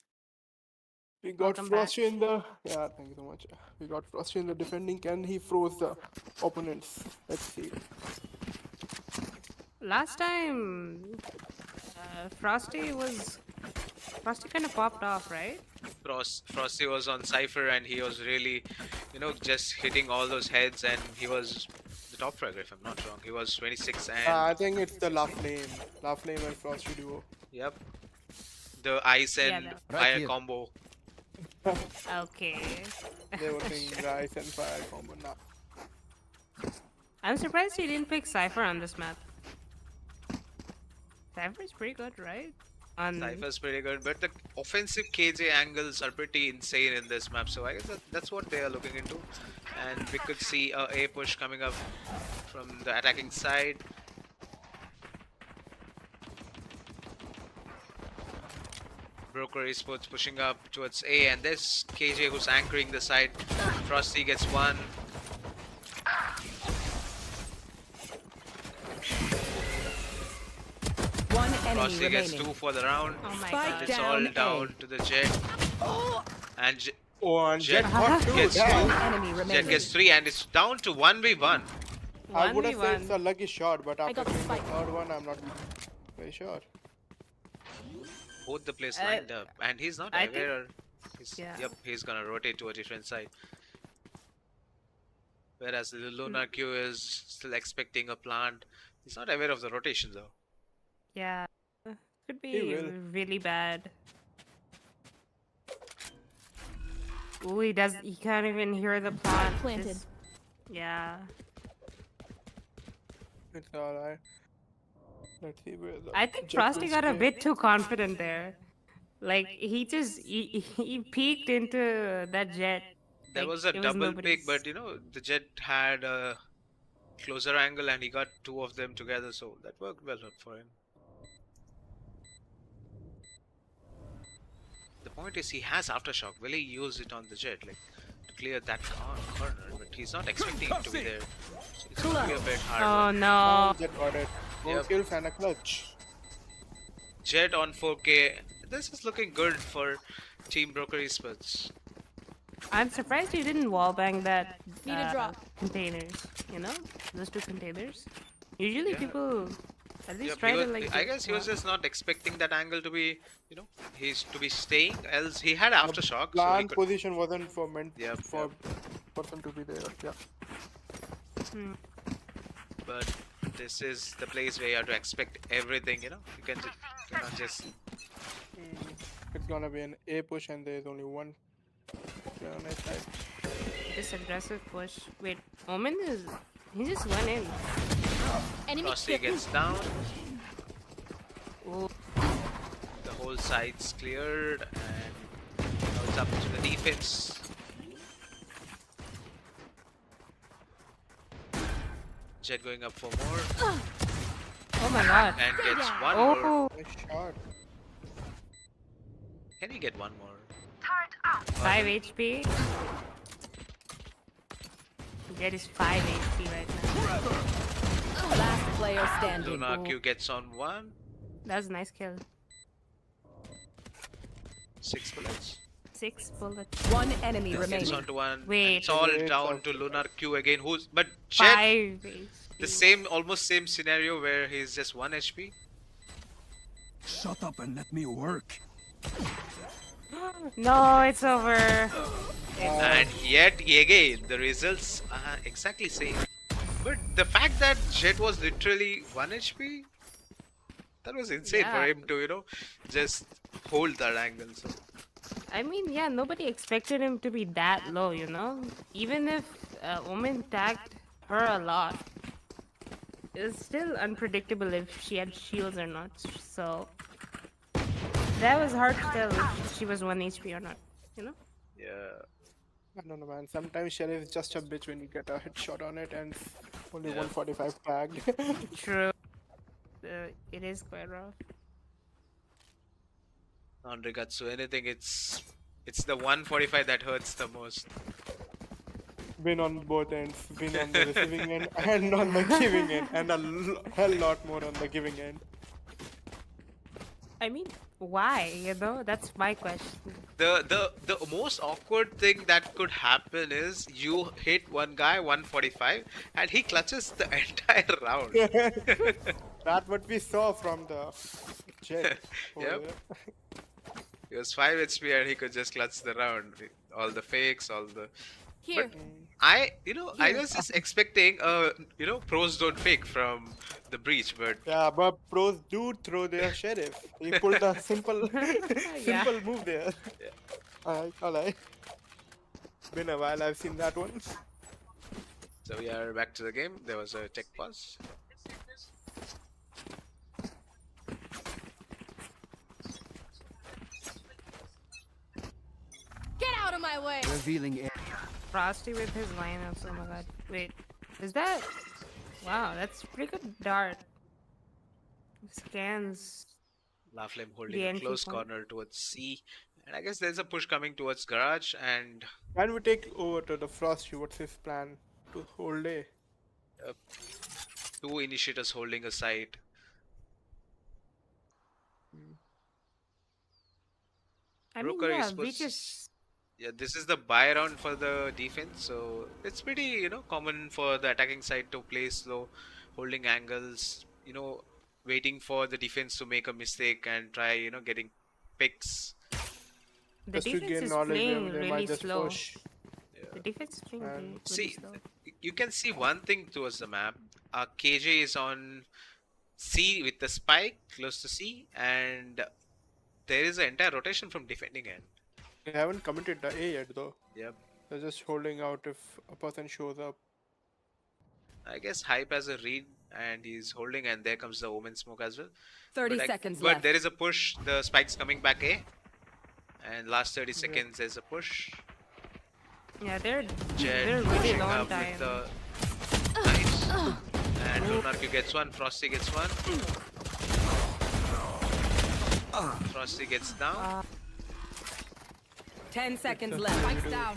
We got welcome back. Frosty in the Thank you so much. We got Frosty in the defending. Can he froze the opponents? Let's see. Last time, Frosty kind of popped off, right? Frosty was on Cypher and he was really, just hitting all those heads and he was the top fragger if I'm not wrong. He was 26 and I think it's the Love Flame and Frosty duo. yep, the ice Yeah, and that- fire here. combo. Okay. They were saying the ice and fire combo now. I'm surprised he didn't pick Cypher on this map. Cypher's pretty good, right? Cypher's pretty good, but the offensive KJ angles are pretty insane in this map. So I guess that's what they are looking into, and we could see a push coming up from the attacking side. Broker Esports pushing up towards A, and there's KJ who's anchoring the side. Frosty gets one. One enemy Frosty gets remaining. two for the round. Oh my Spike god. It's all down A. down to the Jet. And Oh, and Jet Jet got two. gets Damn. One enemy Jet remaining. gets three, and it's down to 1v1. I would have said 1v1. it's a lucky shot, but after got the seeing the spike. third one, I'm not very sure. Both the players lined up, and he's not I think- aware. Yeah. Yep, he's gonna rotate to a different side. Whereas the Lunar Q is still expecting a plant. He's not aware of the rotation though. Yeah. Could He be will. really bad. Ooh, he can't even hear the plant. Planted. Yeah. It's alright. Let's see where the I think Jet Frosty will got a stay. bit too confident there. Like he peeked into that Jet. There Like, was a it double nobody's- pick, but the Jet had a closer angle and he got two of them together, so that worked well for him. The point is he has aftershock. Will he use it on the Jet, like to clear that corner? But he's not expecting it to be there. So it's gonna be a bit Oh hard. no. Jet got it. Four Yep. kills and a clutch. Jet on 4K. This is looking good for Team Broker Esports. I'm surprised you didn't wallbang that Need a drop. containers. You know, those two containers. Usually Yeah. people at least Yep, try he to was- like. I guess he was just not expecting that angle to be, he's to be staying. Else he had aftershock. So he Plant could, position wasn't for meant Yep, for person to be there. Yeah. but this is the place where you have to expect everything. You cannot just. It's gonna be an A push and there's only one player on his side. This aggressive push. Wait, Omen is. He just went in. Frosty gets down. Ooh. The whole side's cleared, and now it's up to the defense. Jet going up for more Oh my god. and gets one more. Oh. Nice shot. Can he get one more? 5 HP. Jet is 5 HP right now. Last player standing. Luna Q gets on one. That's a nice kill. 6 bullets. 6 bullets. One enemy Gets remaining. onto one. and Wait. it's all Wait, down okay. to Lunar Q again. But Jet, 5 HP. the same, almost same scenario where he's just 1 HP. Shut up and let me work. No, it's over. And yet again, the results are exactly same. But the fact that Jet was literally 1 HP, that was insane for Yeah. him to, just hold that angle. So I mean, yeah, nobody expected him to be that low, Even if Omen tagged her a lot, it's still unpredictable if she had shields or not. So that was hard to tell if she was 1 HP or not, yeah. I don't know, man. Sometimes Sheriff is just a bitch when you get a headshot on it and only Yeah. 145 tagged. True. It is quite rough. On regards to anything, it's the 145 that hurts the most. Win on both ends. Win on the receiving end and on the giving end. And a hell lot more on the giving end. I mean, why? That's my question. The most awkward thing that could happen is you hit one guy 145 and he clutches the entire round. That's what we saw from the Jet. over Yep. there. He was 5 HP and he could just clutch the round. All the fakes, all the. Here. But I was just expecting, pros don't fake from the breach, but Yeah, but pros do throw their Sheriff. He pulled a simple, Yeah. simple move there. Alright. Been a while I've seen that one. so we are back to the game. There was a tech pause. Get out of my way. Revealing area. Frosty with his lineups. Oh my god. Wait, is that? Wow, that's pretty good dart. Scans. La Flame holding The a entry close point. corner towards C. And I guess there's a push coming towards garage and Can we take over to the Frosty? What's his plan to hold A? 2 initiators holding a site. I mean, Rooker is yeah, supposed- breaches. Yeah, this is the buy round for the defense, so it's pretty, common for the attacking side to play slow, holding angles, waiting for the defense to make a mistake and try, getting picks. The Just to defense gain is knowledge, playing they really might just slow. push. The defense is playing And really See, slow. you can see one thing towards the map. KJ is on C with the spike close to C, and there is an entire rotation from defending end. They haven't committed the A yet though. Yep. They're just holding out if a person shows up. I guess Hype has a read and he's holding, and there comes the Omen smoke as well. 30 But seconds but left. there is a push. The spike's coming back A, and last 30 seconds there's a push. Yeah, they're Jet really pushing long up time. with the nice. And Lunarku gets one. Frosty gets one. Frosty gets down. 10 seconds left. Spikes down.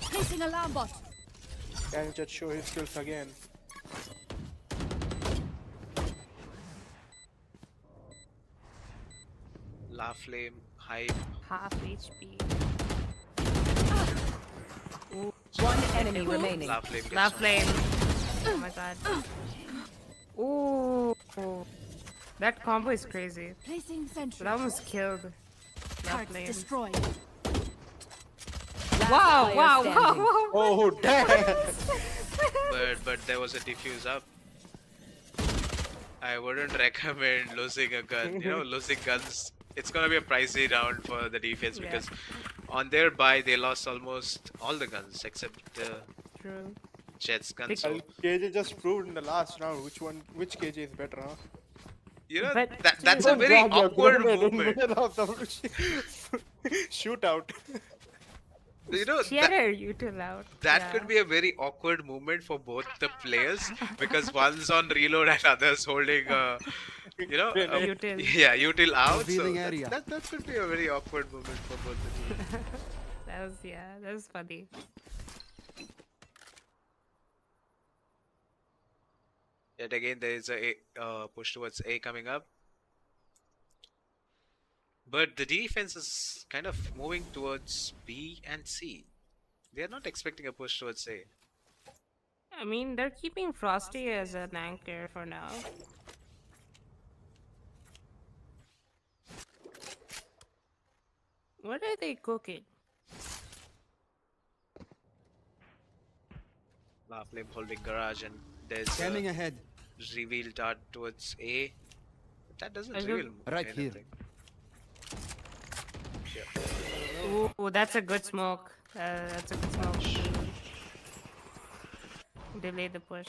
Placing alarm bot. Can just show his skills again. La Flame, Hype. Half HP. One enemy remaining. La Flame gets La one. flame. Oh my god. Ooh. That combo is crazy. Placing sentry. It almost killed La Turret flame. destroyed. Last Wow, player wow, standing. wow, wow. Oh damn! But there was a defuse up. I wouldn't recommend losing a gun. Losing guns. It's gonna be a pricey round for the defense Yeah. because on their buy they lost almost all the guns except the True. Jet's gun. Big- So KJ just proved in the last round which KJ is better, huh? But that's a Don't very grab your awkward grenade in moment. middle of the shootout. She had her util out. That Yeah. could be a very awkward moment for both the players because one's on reload and others holding a you know, Util. yeah, util out. So Revealing area. that could be a very awkward moment for both the teams. That was funny. Yet again, there is a push towards A coming up. But the defense is kind of moving towards B and C. They are not expecting a push towards A. I mean, they're keeping Frosty as an anchor for now. What are they cooking? La Flame holding garage, and there's Scanning ahead. reveal dart towards A. But that doesn't I don't- reveal Right here. anything. Ooh, that's a good smoke. That's a good smoke. Delay the push.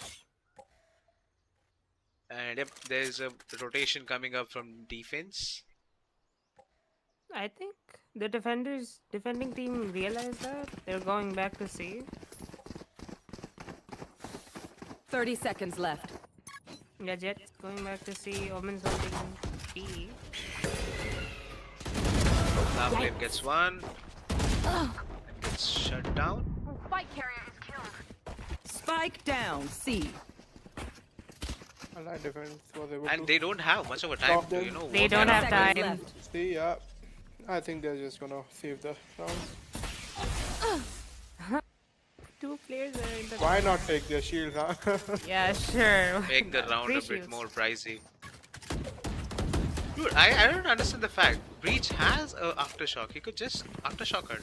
And yep, there's a rotation coming up from defense. I think the defending team realized that. They're going back to C. 30 seconds left. Yeah, Jet's going back to C. Omen's holding B. La Flame gets one. And gets shut down. Spike down. C. Allied defense was able And to they don't have much of a time stop to, them. you know, They work don't around. have Seconds time. left. see. Yeah, I think they're just gonna save the round. 2 players are in the. Why not take their shields, huh? Yeah, sure. Make the round a bit Appreciate. more pricey. Dude, I don't understand the fact. Breach has a aftershock. He could just aftershock her.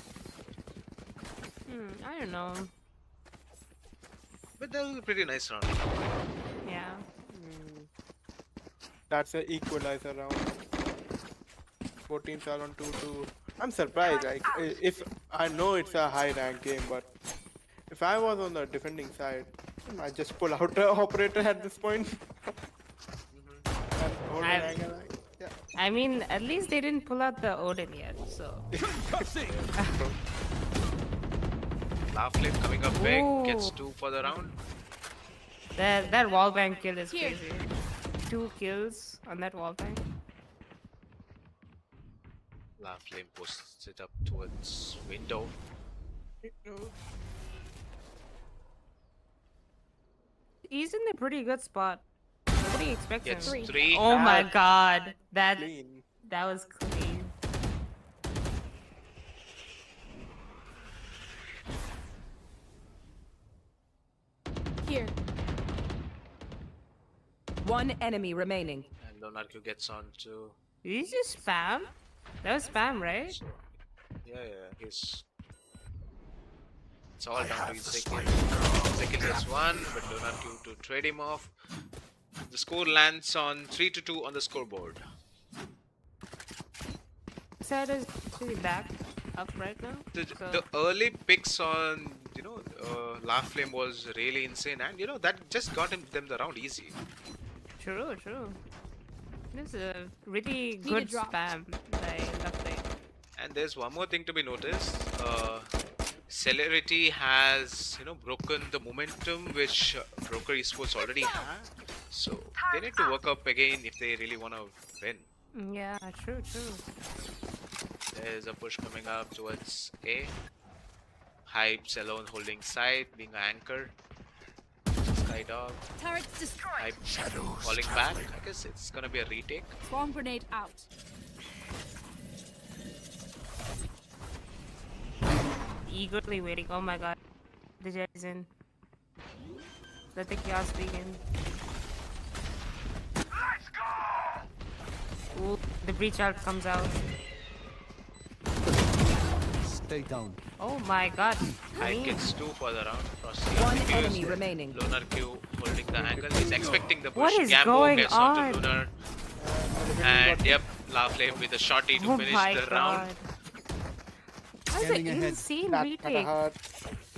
I don't know. But that was a pretty nice round. Yeah. That's an equalizer round. 14 are on 2-2. I'm surprised. Like, if I know it's a high rank game, but if I was on the defending side, I just pull out the operator at this point. And hold an I've- angle, like, yeah. I mean, at least they didn't pull out the Odin yet, so. La Flame coming up big, gets Ooh. 2 for the round. That wallbang kill is crazy. 2 kills on that wallbang. La Flame posts it up towards window. He's in a pretty good spot. Nobody expects Gets him. 3. Oh my god. That Clean. was clean. Here. One enemy remaining. And Leonardo gets on to. Did he just spam? That was spam, right? So, yeah, he's. It's all down to Ezekiel. Ezekiel gets 1, but Leonardo to trade him off. The score lands on 3-2 on the scoreboard. Side is actually back up right now. The, so- the early picks on, La Flame was really insane, and that just got them the round easy. True. This is a really a good drop. spam by Lucklight. And there's one more thing to be noticed. Celerity has, broken the momentum which Broker Esports already had. So they need to work up again if they really want to win. Yeah, true. There's a push coming up towards A. Hype's alone holding side, being an anchor. Skydog. Turrets destroyed. Hype falling back. I guess it's gonna be a retake. Swarm grenade out. Eagerly waiting. Oh my god. The jet is in. Let the chaos begin. Ooh, the breach out comes out. Stay down. Oh my god. Hype Clean. gets 2 for the round. One enemy remaining. Lunar Q holding the angle. He's expecting the push. What is Gambo going gets on? onto Lunar. And yep, La Flame with a shotty to Oh finish my the god. round. That's an Scanning ahead. insane That retake. kinda hurt.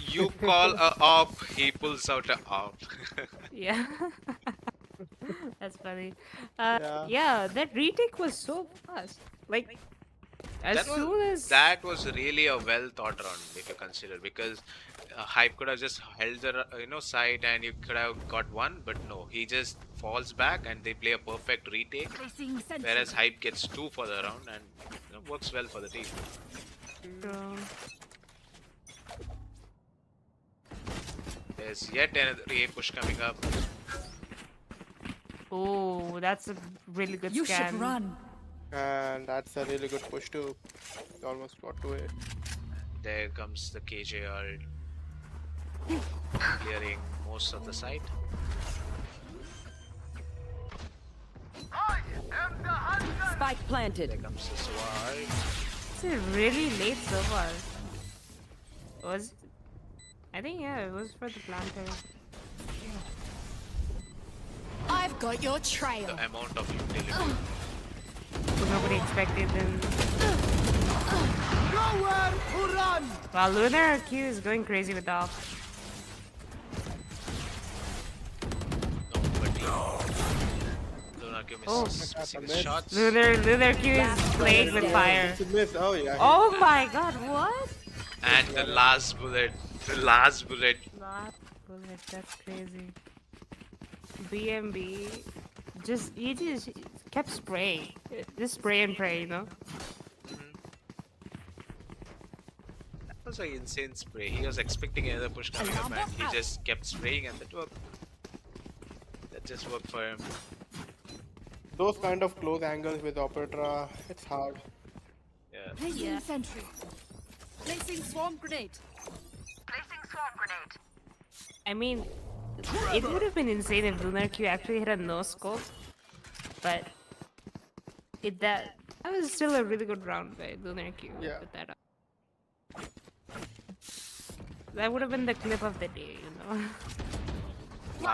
You call a op, he pulls out a op. Yeah. That's funny. Yeah. Yeah, that retake was so fast. Like, as soon as That was really a well thought round if you consider, because Hype could have just held the side and you could have got one, but no, he just falls back and they play a perfect retake. Placing sentry. Whereas Hype gets 2 for the round and works well for the team. There's yet another A push coming up. Oh, that's a really good You scan. should run. And that's a really good push too. He almost got to it. There comes the KJR clearing most of the site. Spike planted. There comes the Sword. It's a really late so far. Was I think it was for the planter. I've got your trail. The amount of utility. But nobody expected them. Nowhere to run! Wow, Lunar Q is going crazy with the op. Lunar Q Oh. missing his shots. Lunar Q is playing with fire. He missed. Oh yeah. Oh my god, what? And the last bullet. The last bullet. Last bullet, that's crazy. BMB he just kept spraying. Just spray and pray, you know? That was an insane spray. He was expecting another push coming up and he just kept spraying and that worked. That just worked for him. Those kind of close angles with Opera, it's hard. Yeah. Placing sentry. Placing swarm grenade. I mean, it would have been insane if Lunar Q actually had a no scope, but that was still a really good round by Lunar Q. Yeah. Put that up. That would have been the clip of the day, you know.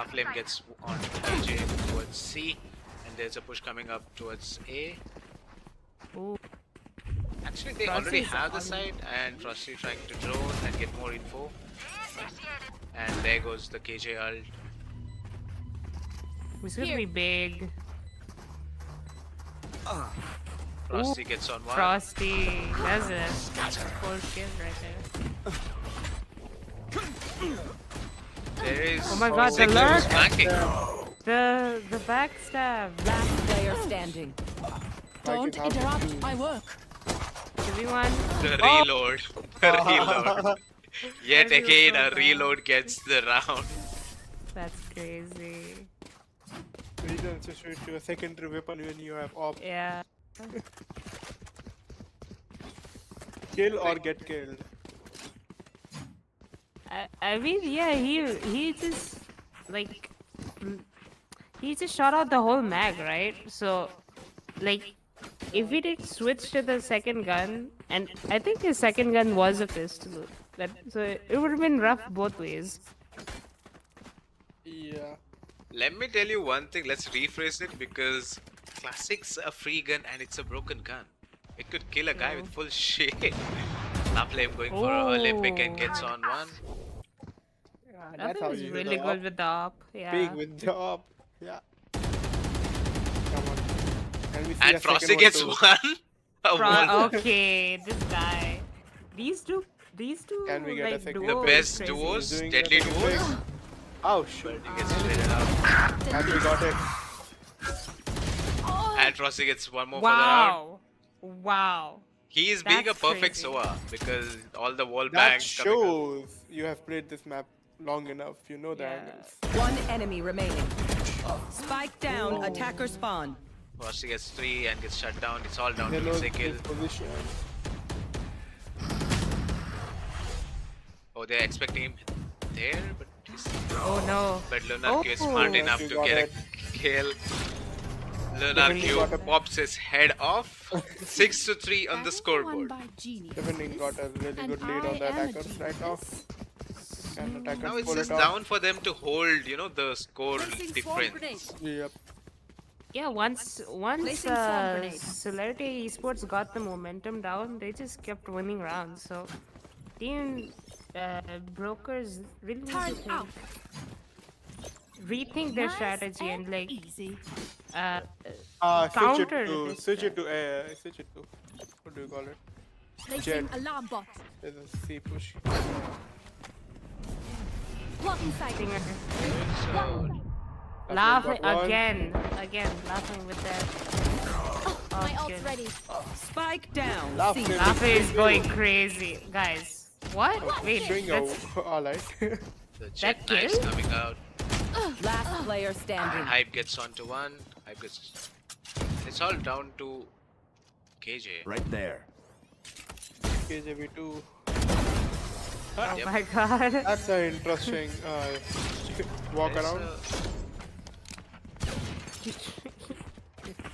Flame gets on AJ towards C and there's a push coming up towards A. Ooh. Actually, they Frosty already is have the on. site and Frosty trying to drone and get more info. And there goes the KJ ult. It's gonna be big. Frosty gets on one. Frosty. That's a 4 kill right there. There is Oh my god, the Sigler lurk! who's flanking. The backstab. Last player standing. Don't interrupt my work. 2v1. The reload. The reload. Yet I feel again, so a bad. reload gets the round. That's crazy. You don't just switch to a secondary weapon when you have op. Yeah. Kill or get killed. I mean, yeah, he just like he just shot out the whole mag, right? So, like, if he did switch to the second gun, and I think his second gun was a pistol, so it would have been rough both ways. Yeah. Let me tell you one thing. Let's rephrase it because Classic's a free gun and it's a broken gun. It could kill a guy with full shade. Flame going for an Olympic and gets on one. That's That how was you do really the good op. with the op. Yeah. Big with the op. Yeah. Come on. And we see And a Frosty second gets one one. A wall. Okay, this guy. These two. Can we get a like, second? The duos best crazy. duos, Doing deadly that duos. again. Oh shoot. He gets traded out. And we got it. And Frosty gets one more Wow. Wow. He is being a That's perfect crazy. Soa because all the wall That bangs coming up. shows you have played this map long enough. You know the Yeah. angles. One enemy remaining. Spike down. Attacker spawn. Frosty gets 3 and gets shut down. It's all down They to know his kill. his position. Oh, they're expecting him there, but he's... Oh no. But Lunar Q is smart enough You to got get it. a kill. Lunar Q got a- pops his head off. 6-3 on the Won scoreboard. by genius. Defending got a really And good lead on the I am a attackers right off. And attackers Now it's pull just it off. down for them to hold, the score Placing swarm grenade. difference. Yep. Yeah, once Placing swarm grenade. Celerity Esports got the momentum down, they just kept winning rounds. So, team brokers really need to Time think, out. rethink their Nice strategy and like easy. counter Switch it this to switch it to what do you call it? Placing Jet. alarm bot. There's a C push. Blocking sight. So, Laughing got one. again, laughing with that. My Okay. ult's ready. Spike down. Laugh C. him. Laughing is going crazy, guys. What? Wait, String that's, alright. The jet kill? knife's coming out. Last player standing. Hype gets onto one. Hype gets. It's all down to KJ. Right there. KJB2. oh Yep. my god. That's an interesting walk There's around.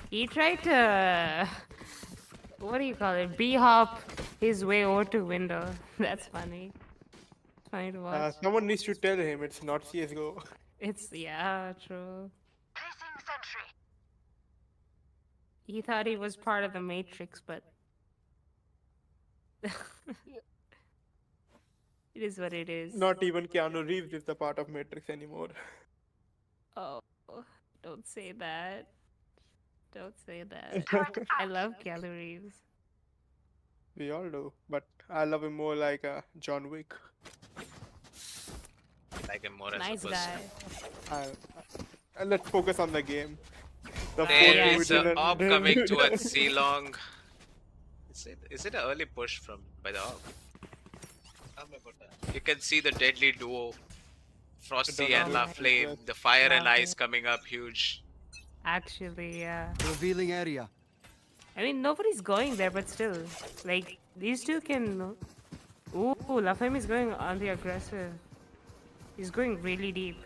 He tried to, what do you call it? B-hop his way over to window. That's funny. Funny to watch. Someone needs to tell him it's not CSGO. It's, yeah, true. He thought he was part of the Matrix, but it is what it is. Not even Keanu Reeves is the part of Matrix anymore. Oh, don't say that. Don't say that. I love Keanu Reeves. We all do, but I love him more like John Wick. Like him more as Nice a person. guy. Let's focus on the game. The There yeah. is an op coming towards C long. Is it an early push from by the op? You can see the deadly duo, Frosty and La Flame. The fire and ice coming up huge. Actually, yeah. Revealing area. I mean, nobody's going there, but still. Like, these two can... Ooh, La Flame is going on the aggressive. He's going really deep.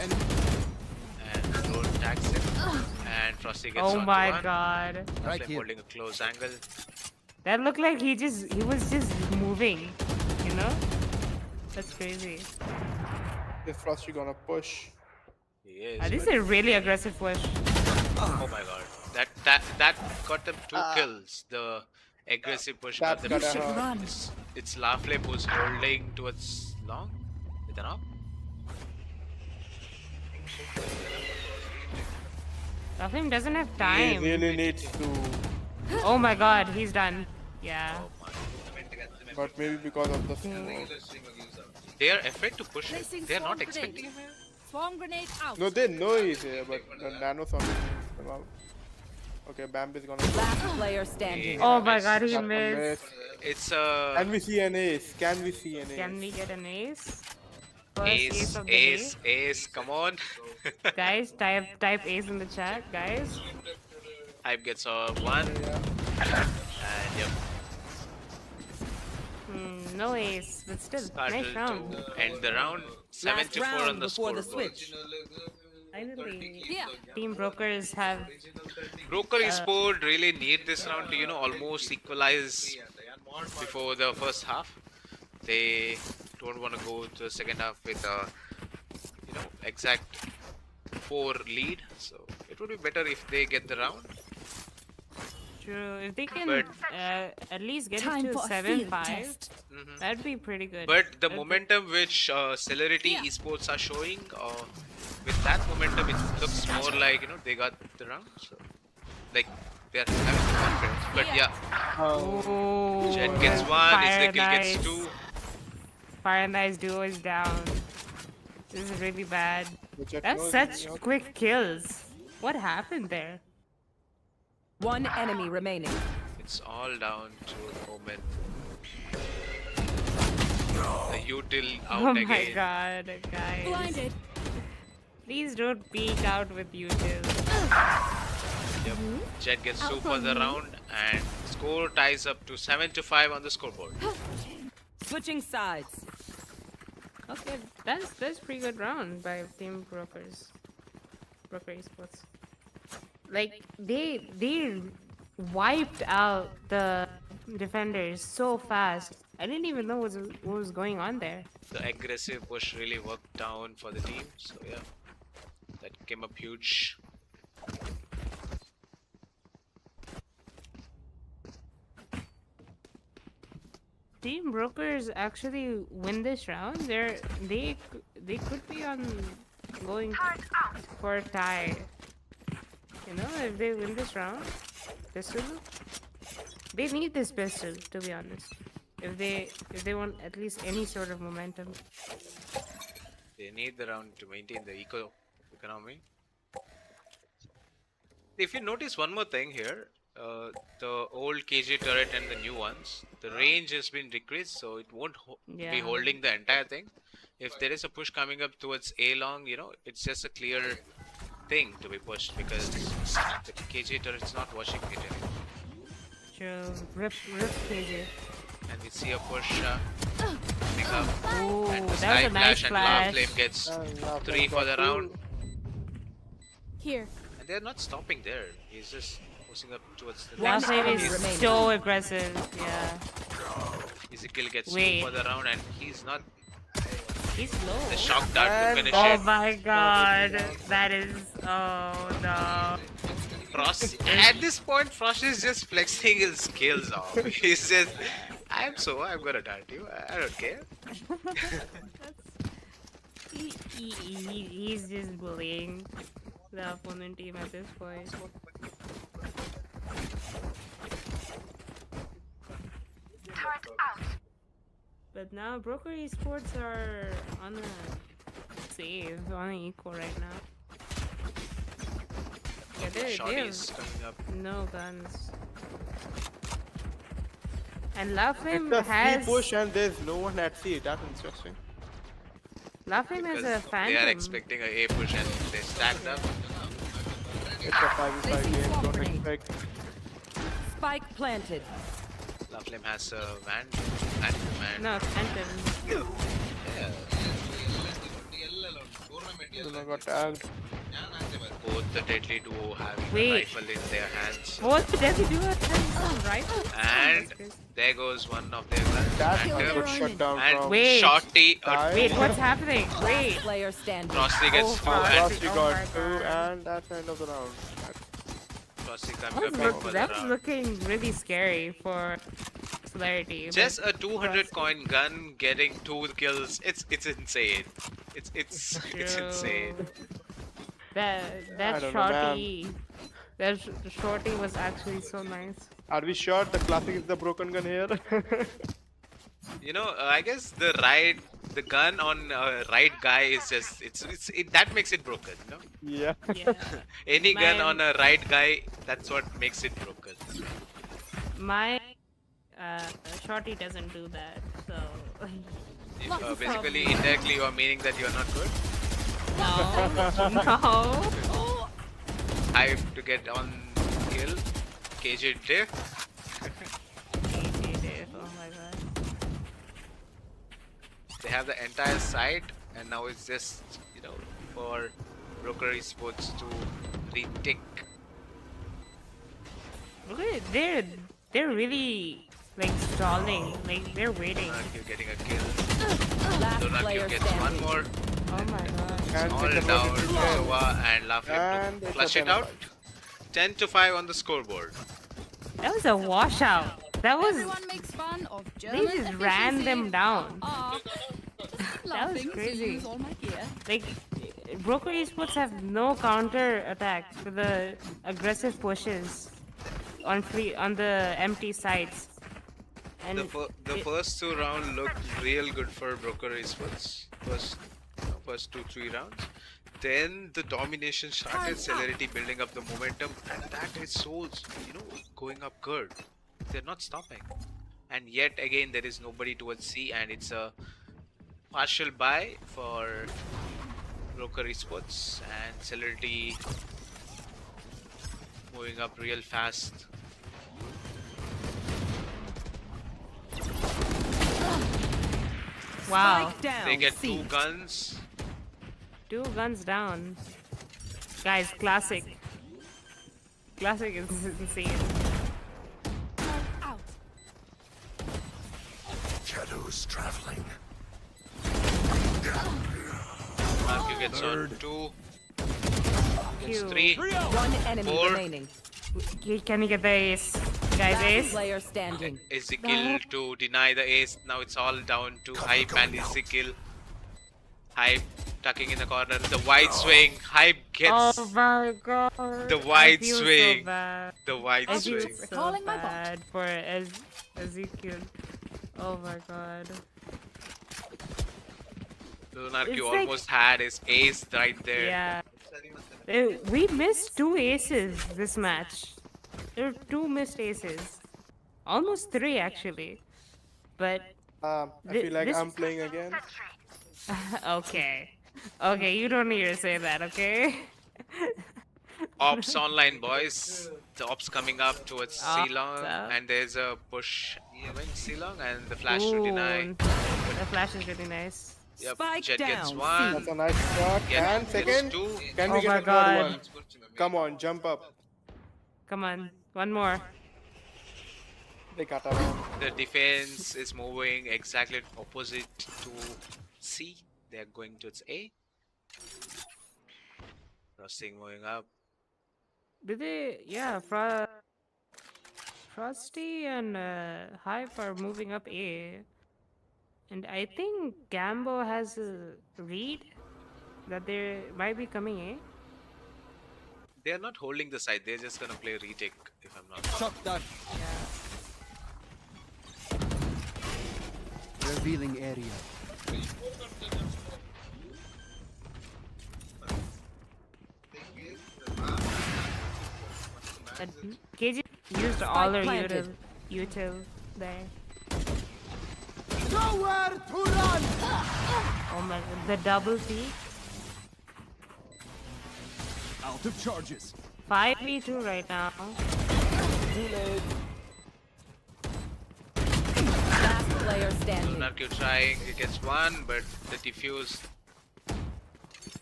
And Road attacks him. And Frosty gets Oh onto my one. god. La Right Flame here. holding a close angle. That looked like he was just moving, you know? That's crazy. Is Frosty gonna push? He is. This is but- a really aggressive push. Oh my god. That got them 2 kills. The aggressive push got That's them gotta 2. hurt. It's La Flame who's holding towards long with an op. La Flame doesn't have He time. really needs to, Oh my god, he's done. Yeah. but maybe because of the They are afraid to push it. Placing They are not swarm expecting grenade. him. Swarm grenade out. No, they know he's here, but the nano sound come out. Okay, Bambi's gonna. Last player standing. Oh my god, he Got a missed. miss. It's Can we see an ace? Can we see an ace? Can we get an ace? First ace ace, of the ace, ace. Come on. day. Guys, type ace in the chat, guys. Hype gets one. And yep, No ace, but still, started nice round. to end the round. 7-4 Last round on the before the scoreboard. switch. Finally, Yeah. team brokers have Broker Esport really need this round to, almost equalize before the first half. They don't want to go to the second half with a, exact 4 lead. So it would be better if they get the round. true. If they can But- at least get Time it to for a 7-5, field test. that'd be pretty good. But the That'd be- momentum which Celerity Esports are showing, with that momentum, it looks more like they got the round. So, like they're having confidence. But yeah, Oh, Jet gets and 1, Fire Israel gets Nice. 2. Fire and Ice duo is down. This is really bad. The Jet That's knows such me, okay. quick kills. What happened there? One enemy remaining. It's all down to Omen. The util out Oh my again. god, guys. Blinded. Please don't peek out with util. Yep. Jet gets 2 for the round, and score ties up to 7-5 on the scoreboard. Switching sides. Okay, that's pretty good round by team brokers. Broker Esports. Like they wiped out the defenders so fast. I didn't even know what was going on there. The aggressive push really worked down for the team. So yeah, that came up huge. Team brokers actually win this round. They could be on going for a tie. If they win this round, pistol. They need this pistol, to be honest. If they want at least any sort of momentum. They need the round to maintain the economy. If you notice one more thing here, the old KJ turret and the new ones, the range has been decreased, so it won't be holding the entire thing. If there is a push coming up towards A long, it's just a clear thing to be pushed because the KJ turret's not watching it anymore. True. Rip KJ. And we see a push pick up. Ooh, And the that was Sky a nice Flash and flash. Lava Flame gets Lava 3 Flame for the got round. two. Here. And they're not stopping there. He's just pushing up towards the Lava next Flame one. is He's- so aggressive. Yeah. Ezekiel gets 2 Wait. for the round and he's not. He's low. The shock dart to finish Oh it. my god. That is. Oh no. Frost, at this point, Frost is just flexing his skills off. He says, I'm gonna dart you. I don't care. He's just bullying the opponent team at this point. But now Broker Esports are on a save, on an equal right now. Yeah, they Shorty's have coming up. no guns. And Love Flame It's a C has push and there's no one at C. That's interesting. Love Flame has a Because phantom. they are expecting a A push and they stacked up. It's a 5v5 game. Don't expect. Spike planted. La Flame has a man. No, phantom. Yeah. Luna got tagged. Both the deadly duo having Wait. a rifle in their hands. What does he do at times? Right? And there goes one of their guns. That's And, a good shutdown and from Wait. Shorty, Wait, what's happening? Wait. Player standing. Frosty gets 2 and Frosty Oh got my 2 God. and that's the end of the round. Frosty coming That's, up big for the that's round. looking really scary for Celerity. Just a 200 coin gun getting 2 kills. It's insane. It's insane. That I don't know, shorty, that shorty was actually so nice. Are we sure the classic is the broken gun here? I guess the gun on right guy is just that makes it broken. yeah. Yeah. Any gun Mine- on a right guy, that's what makes it broken. My shorty doesn't do that, so Basically, indirectly, you are meaning that you are not good. no. Hype to get on kill. KJ diff. Oh my god. They have the entire site, and now it's just for Broker Esports to retake. Okay, they're really like stalling, like they're waiting. Donakil getting a kill. Last Donakil player gets one standing. more. Oh my god. And All it's a down. broken gun. Sova and Laflip And to it's flush a it out. 10-5 on the scoreboard. That was a washout. That was Everyone makes fun of they German just ran them efficiency. down. Ah, That was laughing to crazy. use all my gear. Like Broker Esports have no counter attack to the aggressive pushes on the empty sites. And The first 2 rounds looked real good for Broker Esports. First 2-3 rounds. Then the domination started, Celerity building up the momentum, and that is Souls, going up good. They're not stopping. And yet again, there is nobody towards C, and it's a partial buy for Broker Esports, and Celerity moving up real fast. wow, Spike down. They get C. 2 guns. 2 guns down. Guys, classic. Classic is insane. Out. Shadows traveling. Matthew gets on 2. Gets Q. 3. One enemy 4. remaining. Can you get the ace? Guys, Last ace? player standing. Ezekiel to deny the ace. Now it's all down to Hype and Ezekiel. Hype tucking in the corner. The wide swing. Hype gets Oh my god. the wide I feel swing. So bad. the wide I feel swing. so Calling my bot. bad for Ezekiel. Oh my god. Lunark It's like- almost had his ace right there. Yeah. We missed 2 aces this match. There were 2 missed aces. Almost 3 actually. But I feel like this- I'm playing again. okay. Okay, you don't need to say that, okay? Ops online, boys. The ops coming up towards Ops Ceylon, up. and there's a push coming Ceylon, and the flash to deny. Ooh, the flash is really nice. Yep, Spike Jet gets down, one. That's a nice shot. Yeah, And gets second. two. Can Oh we get my another God. one? Come on, jump up. Come on, one more. They got around. The defense is moving exactly opposite to C. They are going towards A. Crossing moving up. Did they? Yeah, Frosty and Hype are moving up A. And I think Gambo has a read that they might be coming A. They are not holding the side. They're just gonna play retake, if I'm not. Shot dash. Yeah. Revealing area. KG used all her planted. util there. Nowhere to run! Oh my god, the double peak. Out of charges. 5v2 right now. Last player standing. Lunark trying. He gets one, but the diffuse.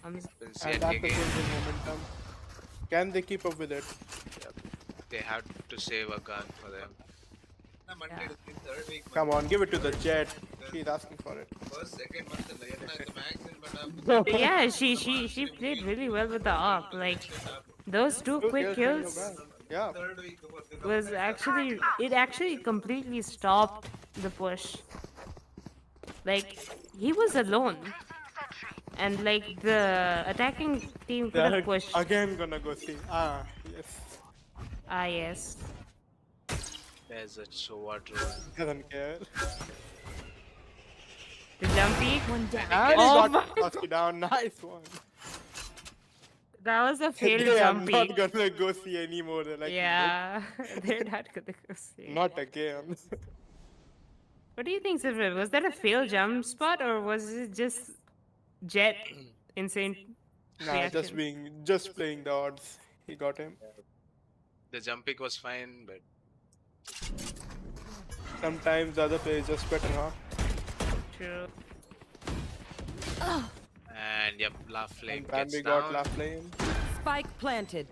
I'm And Yet that's the again. changing momentum. Can they keep up with it? They have to save a gun for them. Come on, give it to the Jet. He's asking for it. yeah, she played really well with the op. Like those 2 quick kills Yeah. was actually completely stopped the push. Like he was alone, and like the attacking team could have They're pushed. again gonna go see. Ah, yes. Ah yes. There's a Showa drone. Doesn't care. The jumpy. And he Oh got my Husky down. Nice one. That was a failed They are jumpy. not gonna go see anymore. They're like, Yeah, they're not gonna go see. nope, not again. What do you think, Silver? Was that a failed jump spot or was it just Jet insane Nah, reaction? just playing the odds. He got him. The jump pick was fine, but Sometimes the other player is just better, huh? True. and yep, La Flame And gets Bambi got down. last flame. Spike planted.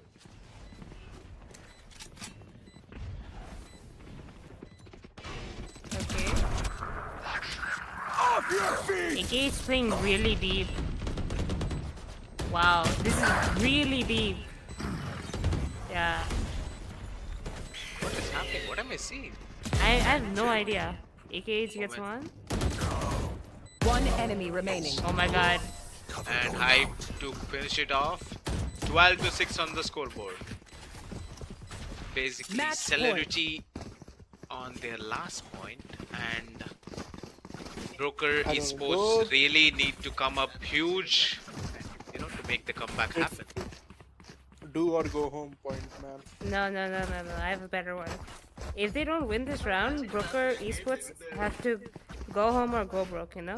Okay. AK is playing really deep. Wow, this is really deep. Yeah, What is happening? What am I seeing? I have no idea. AKH gets one. One enemy remaining. Oh my god. And Hype to finish it off. 12 to 6 on the scoreboard. Basically, Match Celerity on their last point, and Broker I don't know. Esports really need to come up huge, to make the comeback happen. Do or go home point, man. No. I have a better one. If they don't win this round, Broker Esports have to go home or go broke, you know?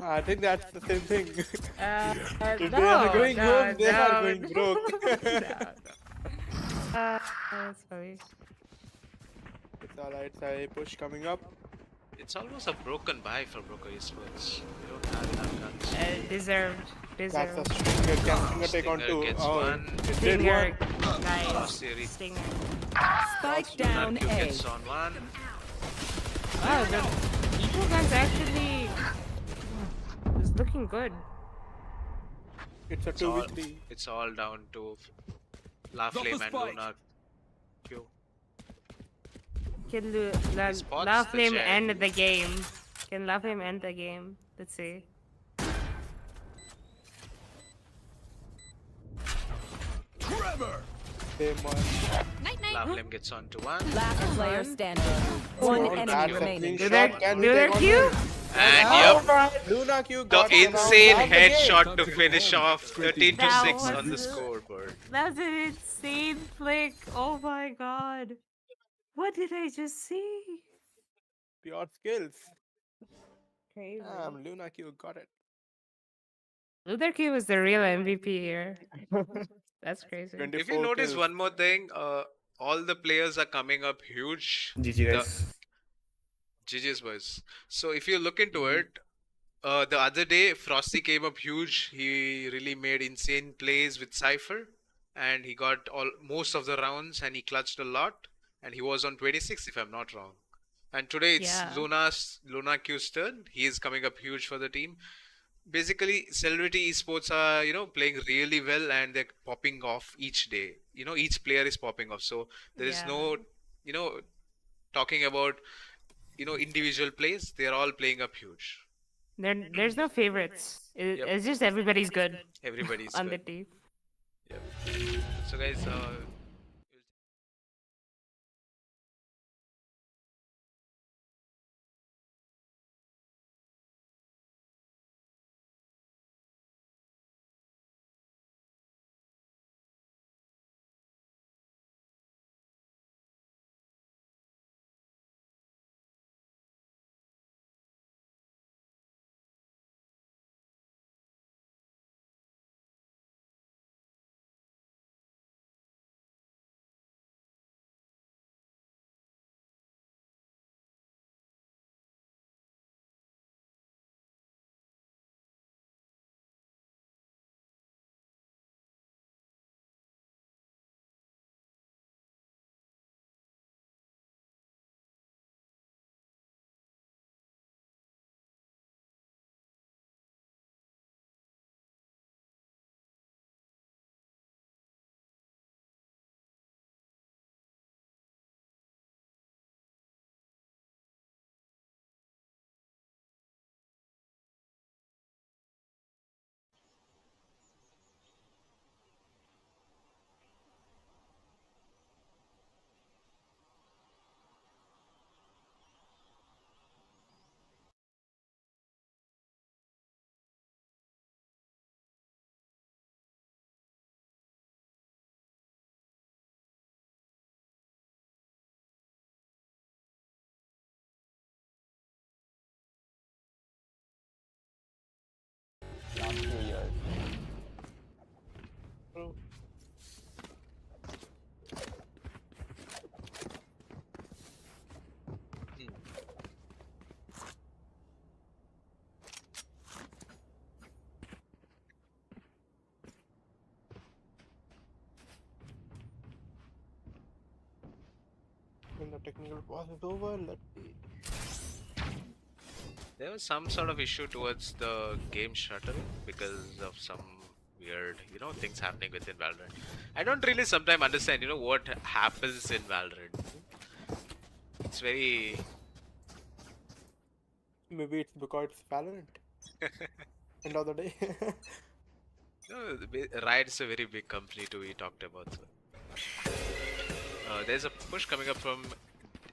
I think that's the same thing. If no, they are going no, home, they are no, going no, broke. no. That's funny. It's alright, I push coming up. It's almost a broken buy for Broker Esports. They don't have enough guns. Deserved. That's Deserved. a Stinger. Can Stinger take on Stinger two? gets Oh, one. it did Stinger. one. Nice. Series. Stinger. Spike down Lunark A. gets on one. Wow, the Eco guns actually is looking good. It's a It's all, 2v3. it's all down to La Drop the Flame and spike. Lunark. Q. Can spots La the Flame jet. end the game? Can La Flame end the game? Let's see. Trevor! Same one. La Flame gets on to one. Last player standing. One Oh, enemy that's a remaining. clean Do shot. that, Can do we that take on Q? two? And yep, Luna Q the got the round insane and the game. headshot to finish off 13 to That 6 on the was- scoreboard. That's an insane flick. Oh my god. What did I just see? Pure skills. Crazy. Luna Q got it. Luther Q was the real MVP here. That's crazy. If you 24 notice kills. one more thing, all the players are coming up huge. GG guys. GG's boys. So if you look into it, the other day Frosty came up huge. He really made insane plays with Cypher, and he got most of the rounds, and he clutched a lot. And he was on 26, if I'm not wrong. And today it's Yeah. Luna Q's turn. He is coming up huge for the team. Basically, celebrity esports are playing really well, and they're popping off each day. Each player is popping off. So there is no talking about individual plays. They're all playing up huge. There's no favorites. Yep. It's just everybody's good Everybody's on the good. team. Yep. So guys, Last 2 years. When the technical pause is over, let's see. there was some sort of issue towards the game shuttering because of some weird, things happening within Valorant. I don't really sometimes understand, what happens in Valorant. It's very... Maybe it's because it's Valorant. End of the day. Riot is a very big company to be talked about. So. There's a push coming up from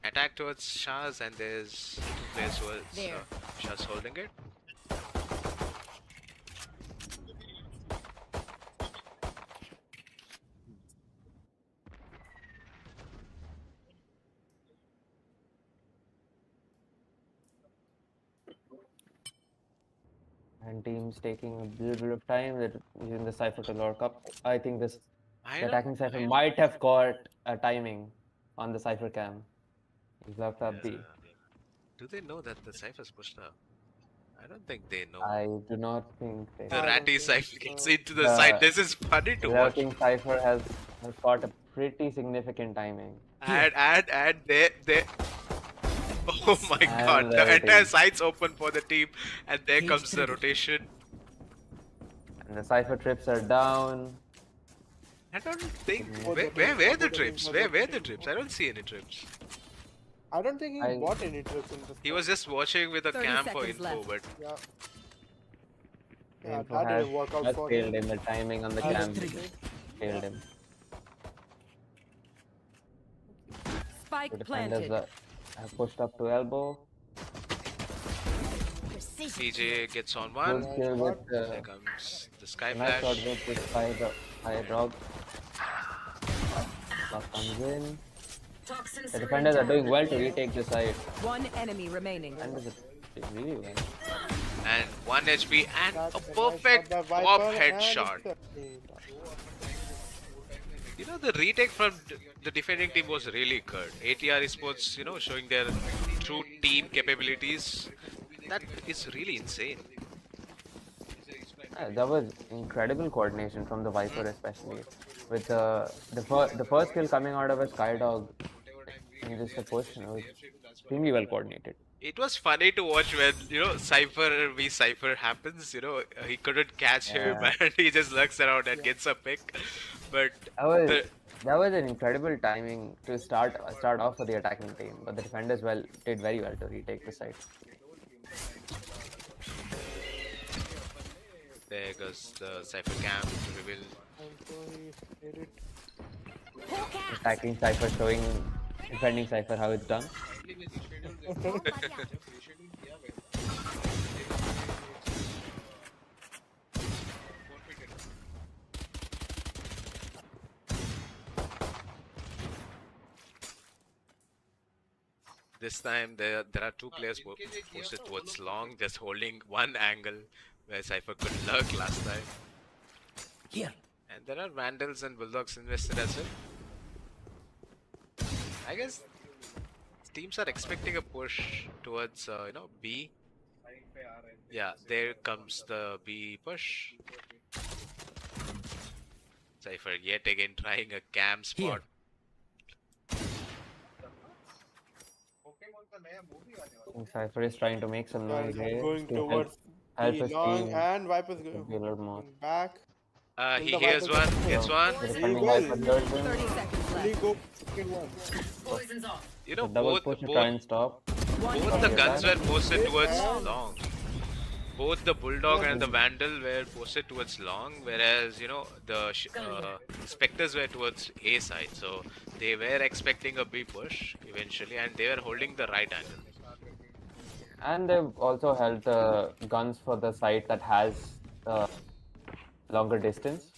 attack towards Shaz, and there's 2 players towards Shaz holding it. And teams taking a little bit of time. They're using the Cypher to lurk up. I think the attacking Cypher might have caught a timing on the Cypher cam. He's left up B. Do they know that the Cypher's pushed up? I don't think they know. I do not think they The ratty Cypher gets into the side. This is funny to watch. I think Cypher has caught a pretty significant timing. And they. Oh my god, the entire side's open for the team, and there comes the rotation. And the Cypher trips are down. I don't think. Where the trips? Where the trips? I don't see any trips. I don't think he bought any trips in this. He was just watching with a 30 cam for seconds info, left. but Yeah. Info that didn't work out has for failed him. him. The timing on the cam failed him. Spike The defenders planted. have pushed up to elbow. TJ gets on Good one. kill with There comes the Sky nice shot Flash. with this fire dog. Shot comes in. The defenders are doing well to retake the side. One enemy remaining. Defenders are doing really well. And 1 HP and That's a a nice perfect shot by pop Viper, and headshot. it's a clean. You know, the retake from the defending team was really good. ATR Esports, you know, showing their true team capabilities. That is really insane. Yeah, that was incredible coordination from the Viper, especially with the first kill coming out of a Skydog in just a push. It was extremely well coordinated. It was funny to watch when, you know, Cypher v Cypher happens. You know, he couldn't catch him Yeah. and he just lurks around and gets a pick. But That was an incredible timing to start off for the attacking team, but the defenders did very well to retake the site. there goes the Cypher cam to reveal. Attacking Cypher showing defending Cypher how it's done. This time there are two players posted towards long, just holding one angle where Cypher could lurk last time. Here. And there are Vandals and Bulldogs invested as well. I guess teams are expecting a push towards B. Yeah, there comes the B push. Cypher yet again trying a cam spot. Here. Cypher is trying to make some noise here Going to towards help the his long, team and Viper's be a little more. going back. He hears one, gets one. The defending Viper hears him. 30 seconds Really left. go second one. You know, The double both push to try and stop. both the guns were posted towards long. Both the Bulldog and the Vandal were posted towards long, whereas, you know, the Spectres were towards A side. So they were expecting a B push eventually, and they were holding the right angle. And they've also held the guns for the site that has longer distance,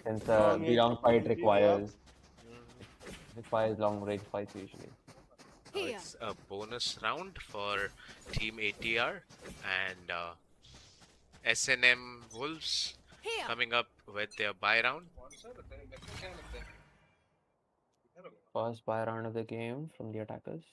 since the long fight requires long range fights usually. It's a bonus round for Team ATR and SNM Wolves coming up with their buy round. First buy round of the game from the attackers.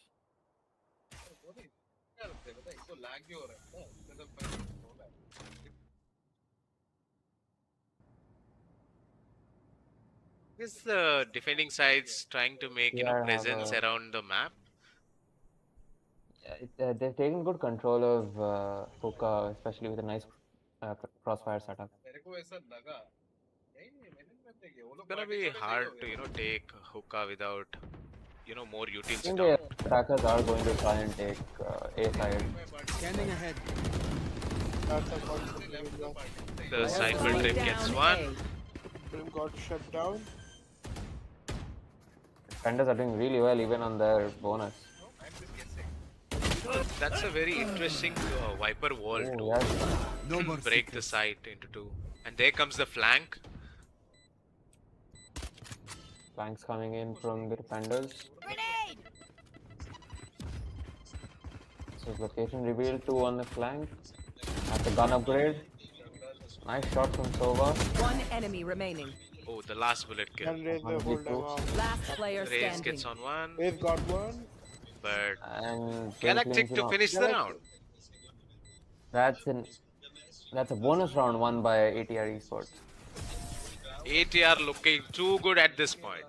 Is the defending sides trying to make presence have around the map? They've taken good control of Hookah, especially with a nice crossfire setup. It's gonna be hard to take Hookah without more I utils think down. the attackers are going to try and take A side. Scanning ahead. That's a possibility. The Cypher Trip gets one. Grim got shut down. Defenders are doing really well even on their bonus. That's a very interesting Viper wall to Yes. No more break the site into two. And there comes the flank. Flanks coming in from the defenders. So location revealed, 2 on the flank. At the gun upgrade. Nice shot from Sova. One enemy remaining. Oh, the last bullet kill. And raise the hold them out. Last player Raze standing. gets on one, Raze got one. but And Galactic cleans him to up. finish the round. That's a bonus round won by ATR Esports. ATR looking too good at this point.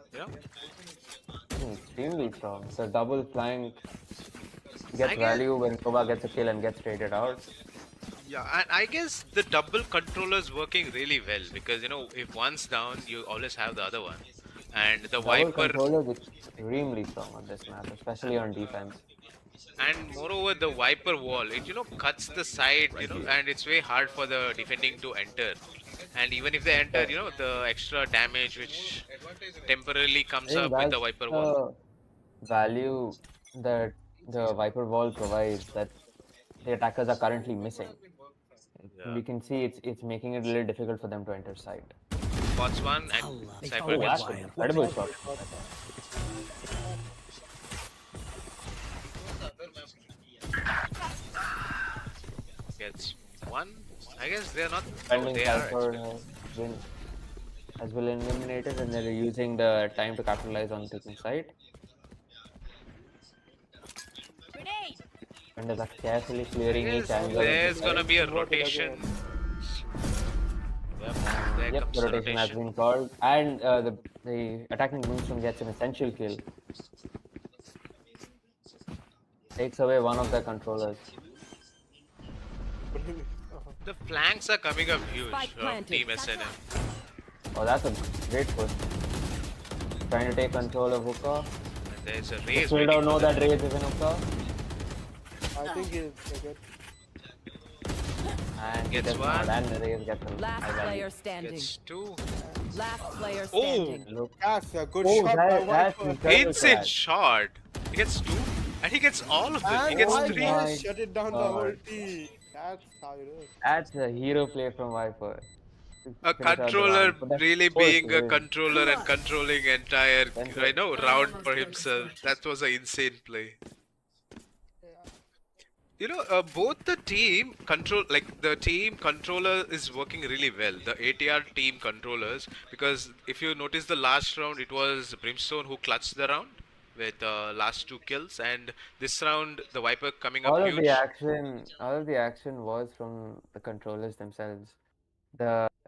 Extremely strong. The double flank gets I guess- value when Sova gets a kill and gets traded out. Yeah, and I guess the double controller is working really well because if one's down, you always have the other one, and the Double Viper, controller is extremely strong on this map, especially on defense. and moreover the Viper wall, it cuts the side, and it's very hard for the defending to enter. And even if they enter, the extra damage which temporarily comes up with the Viper wall. Value that the Viper wall provides, that the attackers are currently missing. Yeah. We can see it's making it a little difficult for them to enter site. Spots one and Allah, they Cypher found gets a one. wire. Incredible shot. Gets one. I guess they're not. Oh, Pending they are. Cypher has been eliminated, and they're using the time to capitalize on taking site. Grenade! And they're carefully clearing each angle. There's gonna be a rotation. Yep, there Yep, comes the the rotation has rotation. been called, and the attacking Moonstone gets an essential kill. Takes away one of their controllers. The flanks are coming up huge Spike from planted. Team SNM. Oh, that's a great push. Trying to take control of hookah. And there's a They raise. still waiting don't know for them. that Raze is in hookah. I think he'll get. And he Gets does not, one. and the Raze gets a Last high value. player standing. Gets two. Last player Oh! standing. Look. That's a good Oh, shot that's by Viper. incredible Insane shot. shot. He gets two. And he gets all of them. He And gets Viper three. my shut it down the God. whole team. That's how it is. That's a hero play from Viper. A Finish out the controller round. But that's really forced being to a win. controller and controlling entire Then- I know round for himself. That was an insane play. You know, both the team the team controller is working really well. The ATR team controllers, because if you notice the last round, it was Brimstone who clutched the round with the last two kills, and this round the Viper coming up All of huge. the action was from the controllers themselves.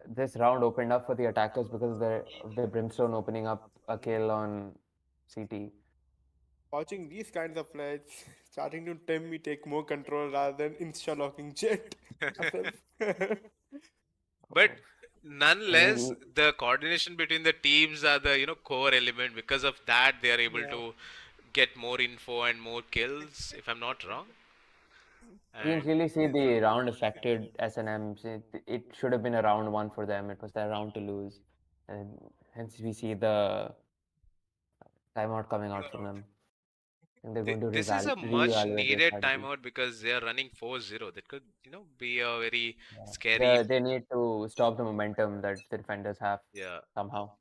This round opened up for the attackers because of the Brimstone opening up a kill on CT. Watching these kinds of plays, starting to tell me take more control rather than insta-locking Jet. But nonetheless, the coordination between the teams are the core element. Because of that, they are able to get more info and more kills. If I'm not wrong. You can clearly see the round affected S&M. It should have been a round one for them. It was their round to lose, and hence we see the timeout coming out from them. And they're going to This is a much reevaluate their needed strategy. timeout because they are running 4-0. That could be a very scary. They need to stop the momentum that the defenders have Yeah, somehow.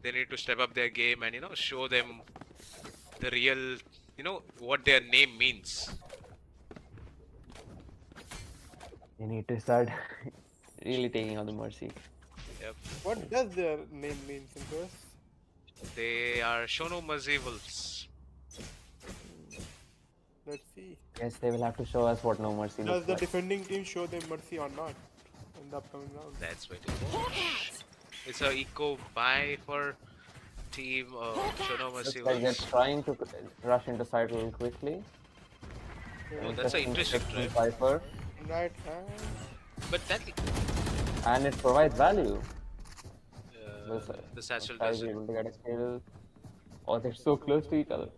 they need to step up their game and show them the real what their name means. They need to start really taking on the mercy. Yep, What does their name mean, Synchros? they are show no mercy wolves. Let's see. Yes, they will have to show us what no mercy Does looks the like. defending team show them mercy or not in the upcoming round? That's where to watch. It's a eco buy for team show no mercy Looks like they're wolves. trying to rush into side a little quickly. Oh, that's an interesting trip. Viper, Right hand. But that and it provides value. the satchel Guys doesn't. able to get a kill. Oh, they're so close to each other.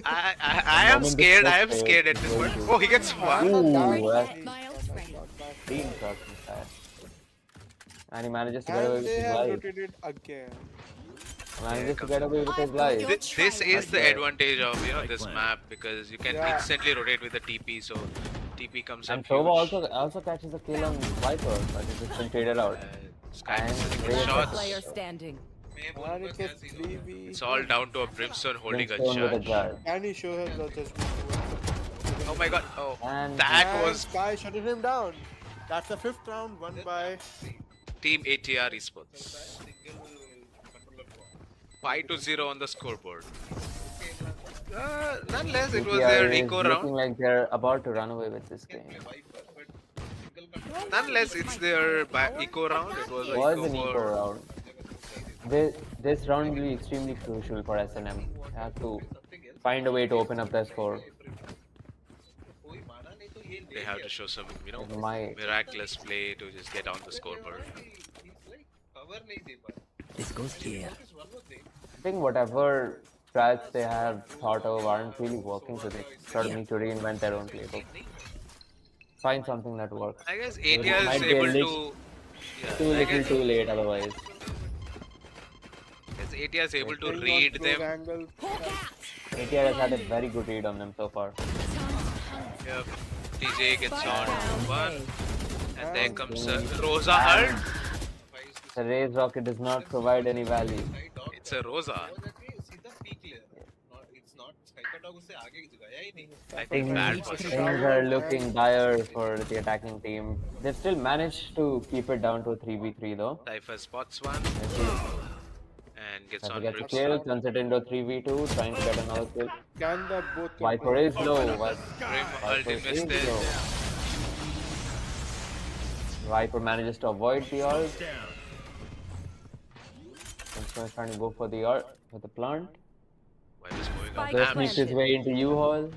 I am scared. I am scared at this point. Oh, he gets one. Ooh, that's Miles ready. clean shot from Sire. And he manages to get away And with they his have life. rotated again. Manages to get away with his life. This is the advantage of this map because you can Yeah. instantly rotate with the TP, so TP comes And up Tova huge. also catches a kill on Viper, but it's just been traded out. Sky And missing Raze shots. Player standing. And it's a 3v. It's all down to a Brimstone holding a Brimstone with a judge. judge. Can he show us the judgment? Oh my god! Oh, And that And was Sky shutting him down. That's the 5th round won by Team ATR Esports. 5-0 on the scoreboard. Nonetheless, it was ATR their is eco looking round. like they're about to run away with this game. Nonetheless, it's their eco round. It was It a was eco an eco for round. This round will be extremely crucial for SNM. They have to find a way to open up their score. they have to show some, My miraculous play to just get on the scoreboard. This goes here. I think whatever strats they have thought of aren't really working, so they sort of need to reinvent their own playbook. Find something that works. I guess It ATR is might be a able little- to. Too Yeah, I little, guess, too late otherwise. guess ATR is able to playing on read close them. angle. ATR has had a very good read on them so far. Yep. TJ gets Spike on down one, A. and there And comes Rosa Hart. The raised rocket does not provide any value. It's a Rosa. I think bad Things, for things him. are looking dire for the attacking team. They've still managed to keep it down to a 3v3 though. Cypher spots one Let's see. and gets Cypher on gets a Brimstone. kill, turns it into a 3v2, trying to get another kill. can the both the Viper is low. Brim ult Viper is invested. low. Viper manages to avoid the ult. Brimstone is trying to go for the ult, for the plant. Viper's going up. Spike Just Damn. sneaks his way into U-Haul.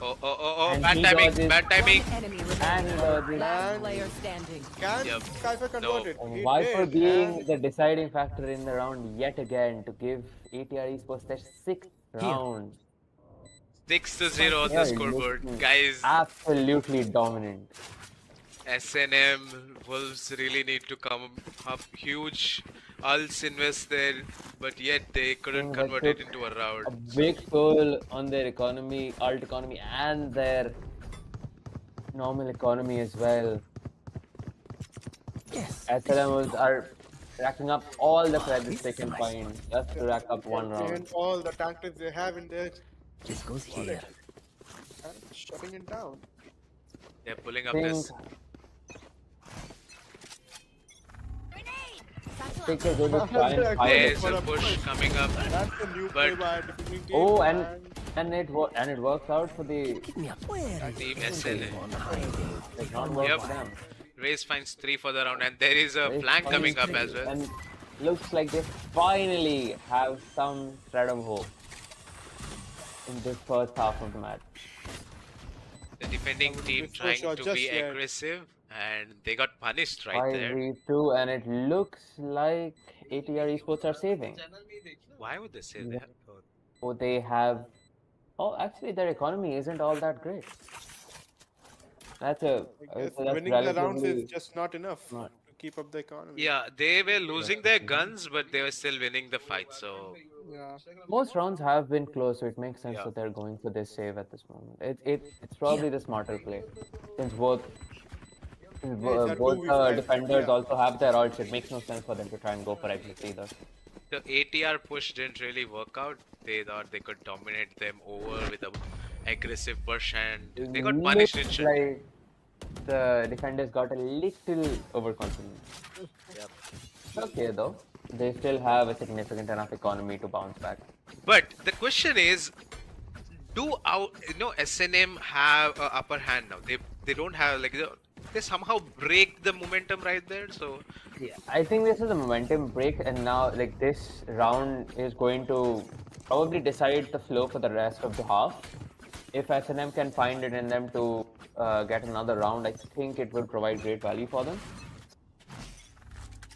Oh, And bad he timing, dodges. bad timing. Enemy remaining. And Last player standing. Can Yep. Cypher convert No. it? and He Viper did, being and the deciding factor in the round yet again to give ATR Esports their 6th round. 6-0 on They the are scoreboard. looking Guys, absolutely dominant. SNM Wolves really need to come up huge. Ults invest there, but yet they couldn't Things that convert it took into a a round. big toll on their economy, alt economy, and their normal economy as well. Yes. SLMs are racking up all the credits they can find just to rack up one round. and all the tactics they have in there, This goes here. and shutting it down. They're pulling up Think, this. think they're going to try and find There's it. a push coming up. That's a new play But- by a defending team. Oh, and it works out for the Pick me up. Where is Team the SNM. one hiding? like not work Yep. for them. Raze finds 3 for the round, and there is a Raze flank finds coming up 3, as well. And looks like they finally have some thread of hope in this first half of the match. The defending team This trying push was to just be yet. aggressive, and they got punished right there. 5v2, and it looks like ATR Esports are saving. Why would they say that? Oh, Oh, they have. Oh, actually, their economy isn't all that great. That's a. I guess that's winning the rounds relatively is just not enough not- to keep up the economy. Yeah, they were losing their guns, but they were still winning the fight. So Yeah. Most rounds have been close, so it makes sense Yeah. that they're going for this save at this moment. It's probably the smarter play, since both a both 2v5, defenders yeah. also have their ults. It makes no sense for them to try and go for exit either. the ATR push didn't really work out. They thought they could dominate them over with a aggressive push, and they got punished Looks instantly. like the defenders got a little overconfident. Yep. Okay though, they still have a significant enough economy to bounce back. But the question is, SNM have a upper hand now? They don't have they somehow break the momentum right there. So Yeah, I think this is a momentum break, and now like this round is going to probably decide the flow for the rest of the half. If SNM can find it in them to get another round, I think it will provide great value for them.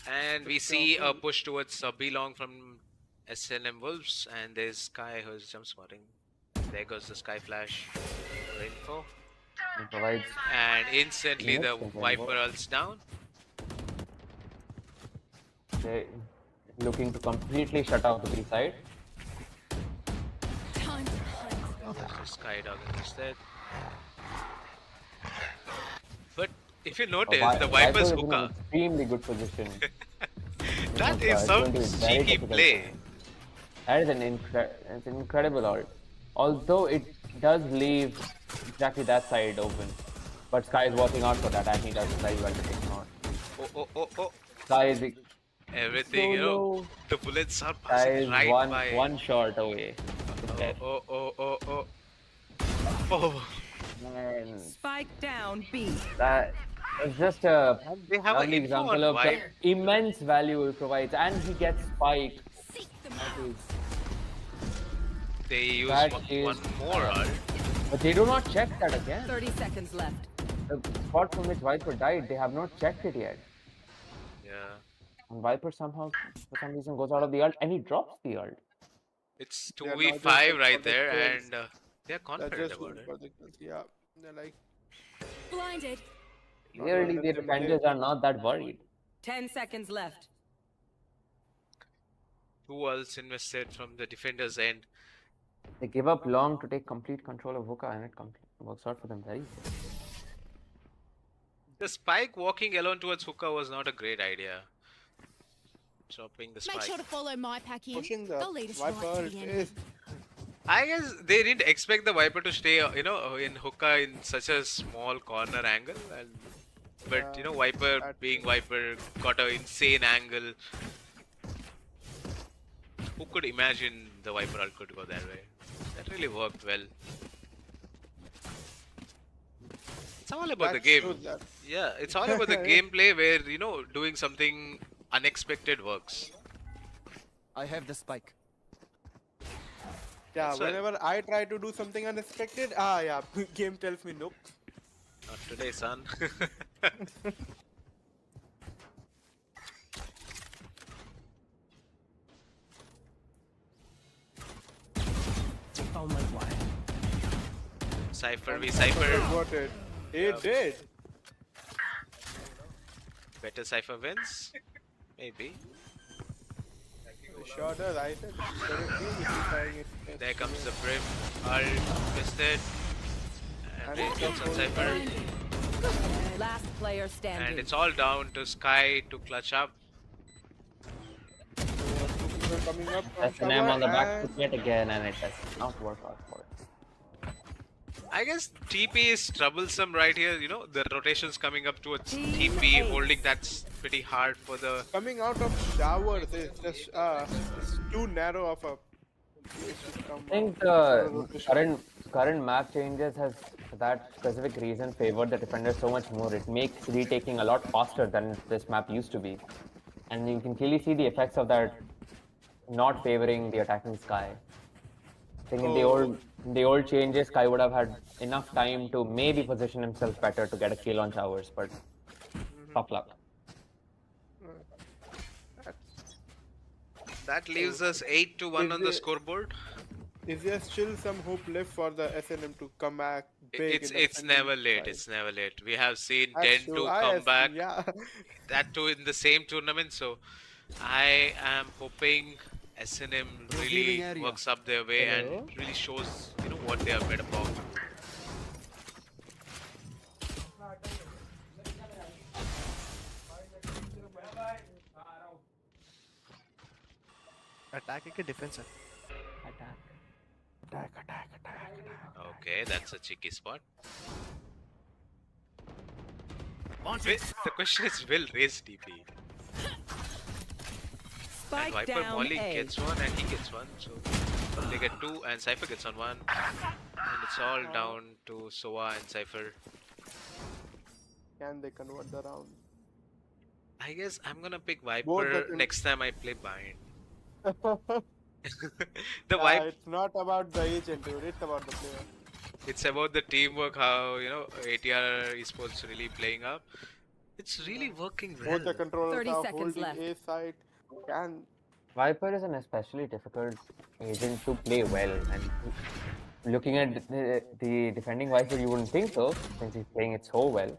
and we see a push towards B long from SNM Wolves, and there's Sky who's jump spotting. There goes the Sky Flash for info, It provides and instantly the Yes, Viper ults down. they looking to completely shut off the B side. There's the Sky Dog instead. But if you notice, the Viper's is in an hookah, extremely good position. that hookah is is some going to be very cheeky difficult play. for him. That is it's an incredible ult. Although it does leave exactly that side open. But Sky is watching out for that, and he does very well to take him out. Oh. Sky is, Everything, So the bullets are Sky passing is right by. one shot away. Oh. And Spike down B. that is just a They have lovely an info on example of the Vibe. immense value it provides, and he gets Spike. They use That one is- more ult. But they do not check that again. 30 seconds left. The spot from which Viper died, they have not checked it yet. Yeah. And Viper somehow, for some reason, goes out of the ult, and he drops the ult. It's They are not 2v5 just right for the there, kills. and they're They're confident just about looking it. for the kills. Yeah. They're like, Blinded. Clearly, let the them defenders live. are not that worried. 10 seconds left. 2 ults invested from the defender's end. They give up long to take complete control of hookah, and it works out for them very well. The spike walking alone towards hookah was not a great idea. Dropping the spike. Make sure to follow my pack in. Pushing the They'll lead us right Viper to the end. is I guess they didn't expect the Viper to stay, in hookah in such a small corner angle. But, Viper being Viper got an insane angle. Who could imagine the Viper ult could go that way? That really worked well. It's all about the that game. shows that. Yeah, it's all about the gameplay where, doing something unexpected works. I have the spike. Yeah, So- whenever I try to do something unexpected, game tells me nope. Not today, son. Found my wire. Cypher v Cypher. What it did. Better Cypher wins? Maybe. Sure does. I said trying it. There comes the Brim. Ult missed it. And it gets on Cypher. Last player standing. And it's all down to Sky to clutch up. People coming up from S&M on the shower back and- foot yet again, and it does not work out for it. I guess TP is troublesome right here. The rotations coming up towards TP, holding that's pretty hard for the. Coming out of showers is just it's too narrow of a place to come. I think current map changes has for that specific reason favored the defender so much more. It makes retaking a lot faster than this map used to be, and you can clearly see the effects of that not favoring the attacking Sky. I think in the old changes, Sky would have had enough time to maybe position himself better to get a kill on towers, but tough luck. That leaves us 8-1 on the Is it- scoreboard. Is there still some hope left for the SNM to come back big? It's in the it's never second late. fight? It's never late. We have seen That's 10 true. to come back. Yeah. That too in the same tournament. So I am hoping S&M really Revealing area. works up their way and really shows what they are made about. Attack ke defense hai? Attack. Okay, that's a cheeky spot. The question is, will raise TP? And Spike Viper down Molly A. gets one and he gets one, so they get two and Cypher gets on one. And it's all down to Soa and Cypher. Can they convert the round? I guess I'm gonna pick Both Viper of them- next time I play Bind. The Yeah, Viper, it's not about the agent, dude. It's about the player. it's about the teamwork, how ATR esports really playing up. It's really working well. Both the controllers 30 are seconds holding left. A side. Can Viper is an especially difficult agent to play well, and looking at the defending Viper, you wouldn't think so, since he's playing it so well,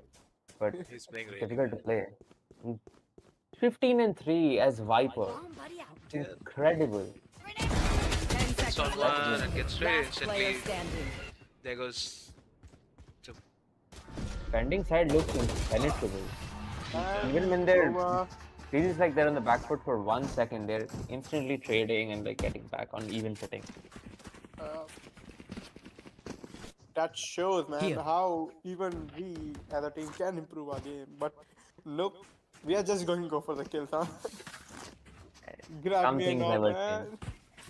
but He's it's playing really difficult to well. play. 15-3 as Viper. Bomb buddy out. Incredible. 10 It's on seconds one left. and gets straight Last player instantly. standing. There goes. Defending side looks impenetrable. and Even when they're Nova, feels like they're on the back foot for 1 second, they're instantly trading and like getting back on even footing. uh, that shows, man, Here. how even we as a team can improve our game. But nope, we are just going to go for the kills, huh? Grab Some me things and all, never man.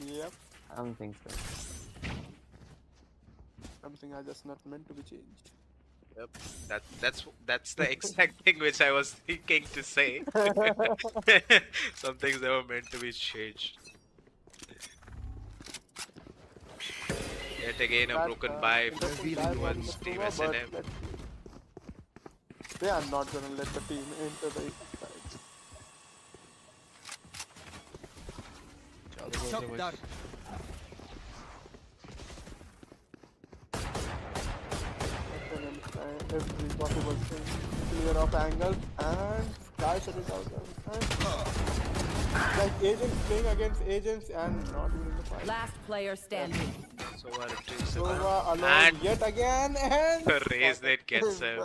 Yep, I don't think so. something are just not meant to be changed. Yep. That's the exact thing which I was thinking to say. Some things that were meant to be changed. Yet again a That, broken bye interesting dive from towards the Team Nova, but SNM. let's see. They are not gonna let the team enter the side. Shock dart. SNM try every possible thing. Clear off angles and Sky shut it out. And like agents playing against agents and not winning the fight. Last player standing. Sova retrieves the Sova gun. alone And yet again, and the raise net gets him.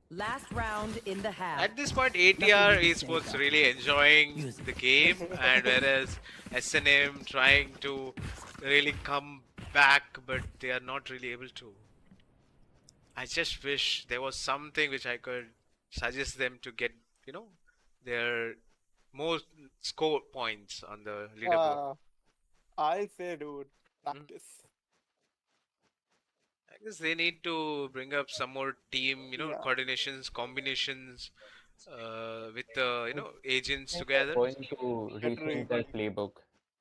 Last round in the half. At this point, ATR Nothing to be said, esports Doc. really enjoying Use the it. game, and whereas S&M trying to really come back, but they are not really able to. I just wish there was something which I could suggest them to get, you know, their more score points on the leaderboard. I say, dude, Mhm. practice. I guess they need to bring up some more team, Yeah. coordinations, combinations with the, agents think they're together. going to rethink their playbook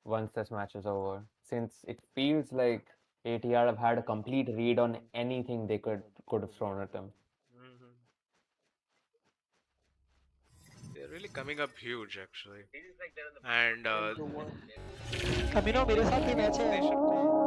once this match is over, since it feels like ATR have had a complete read on anything they could have thrown at them. Mhm. They're really coming up huge, actually. And Camino, मेरे साथ ही match है.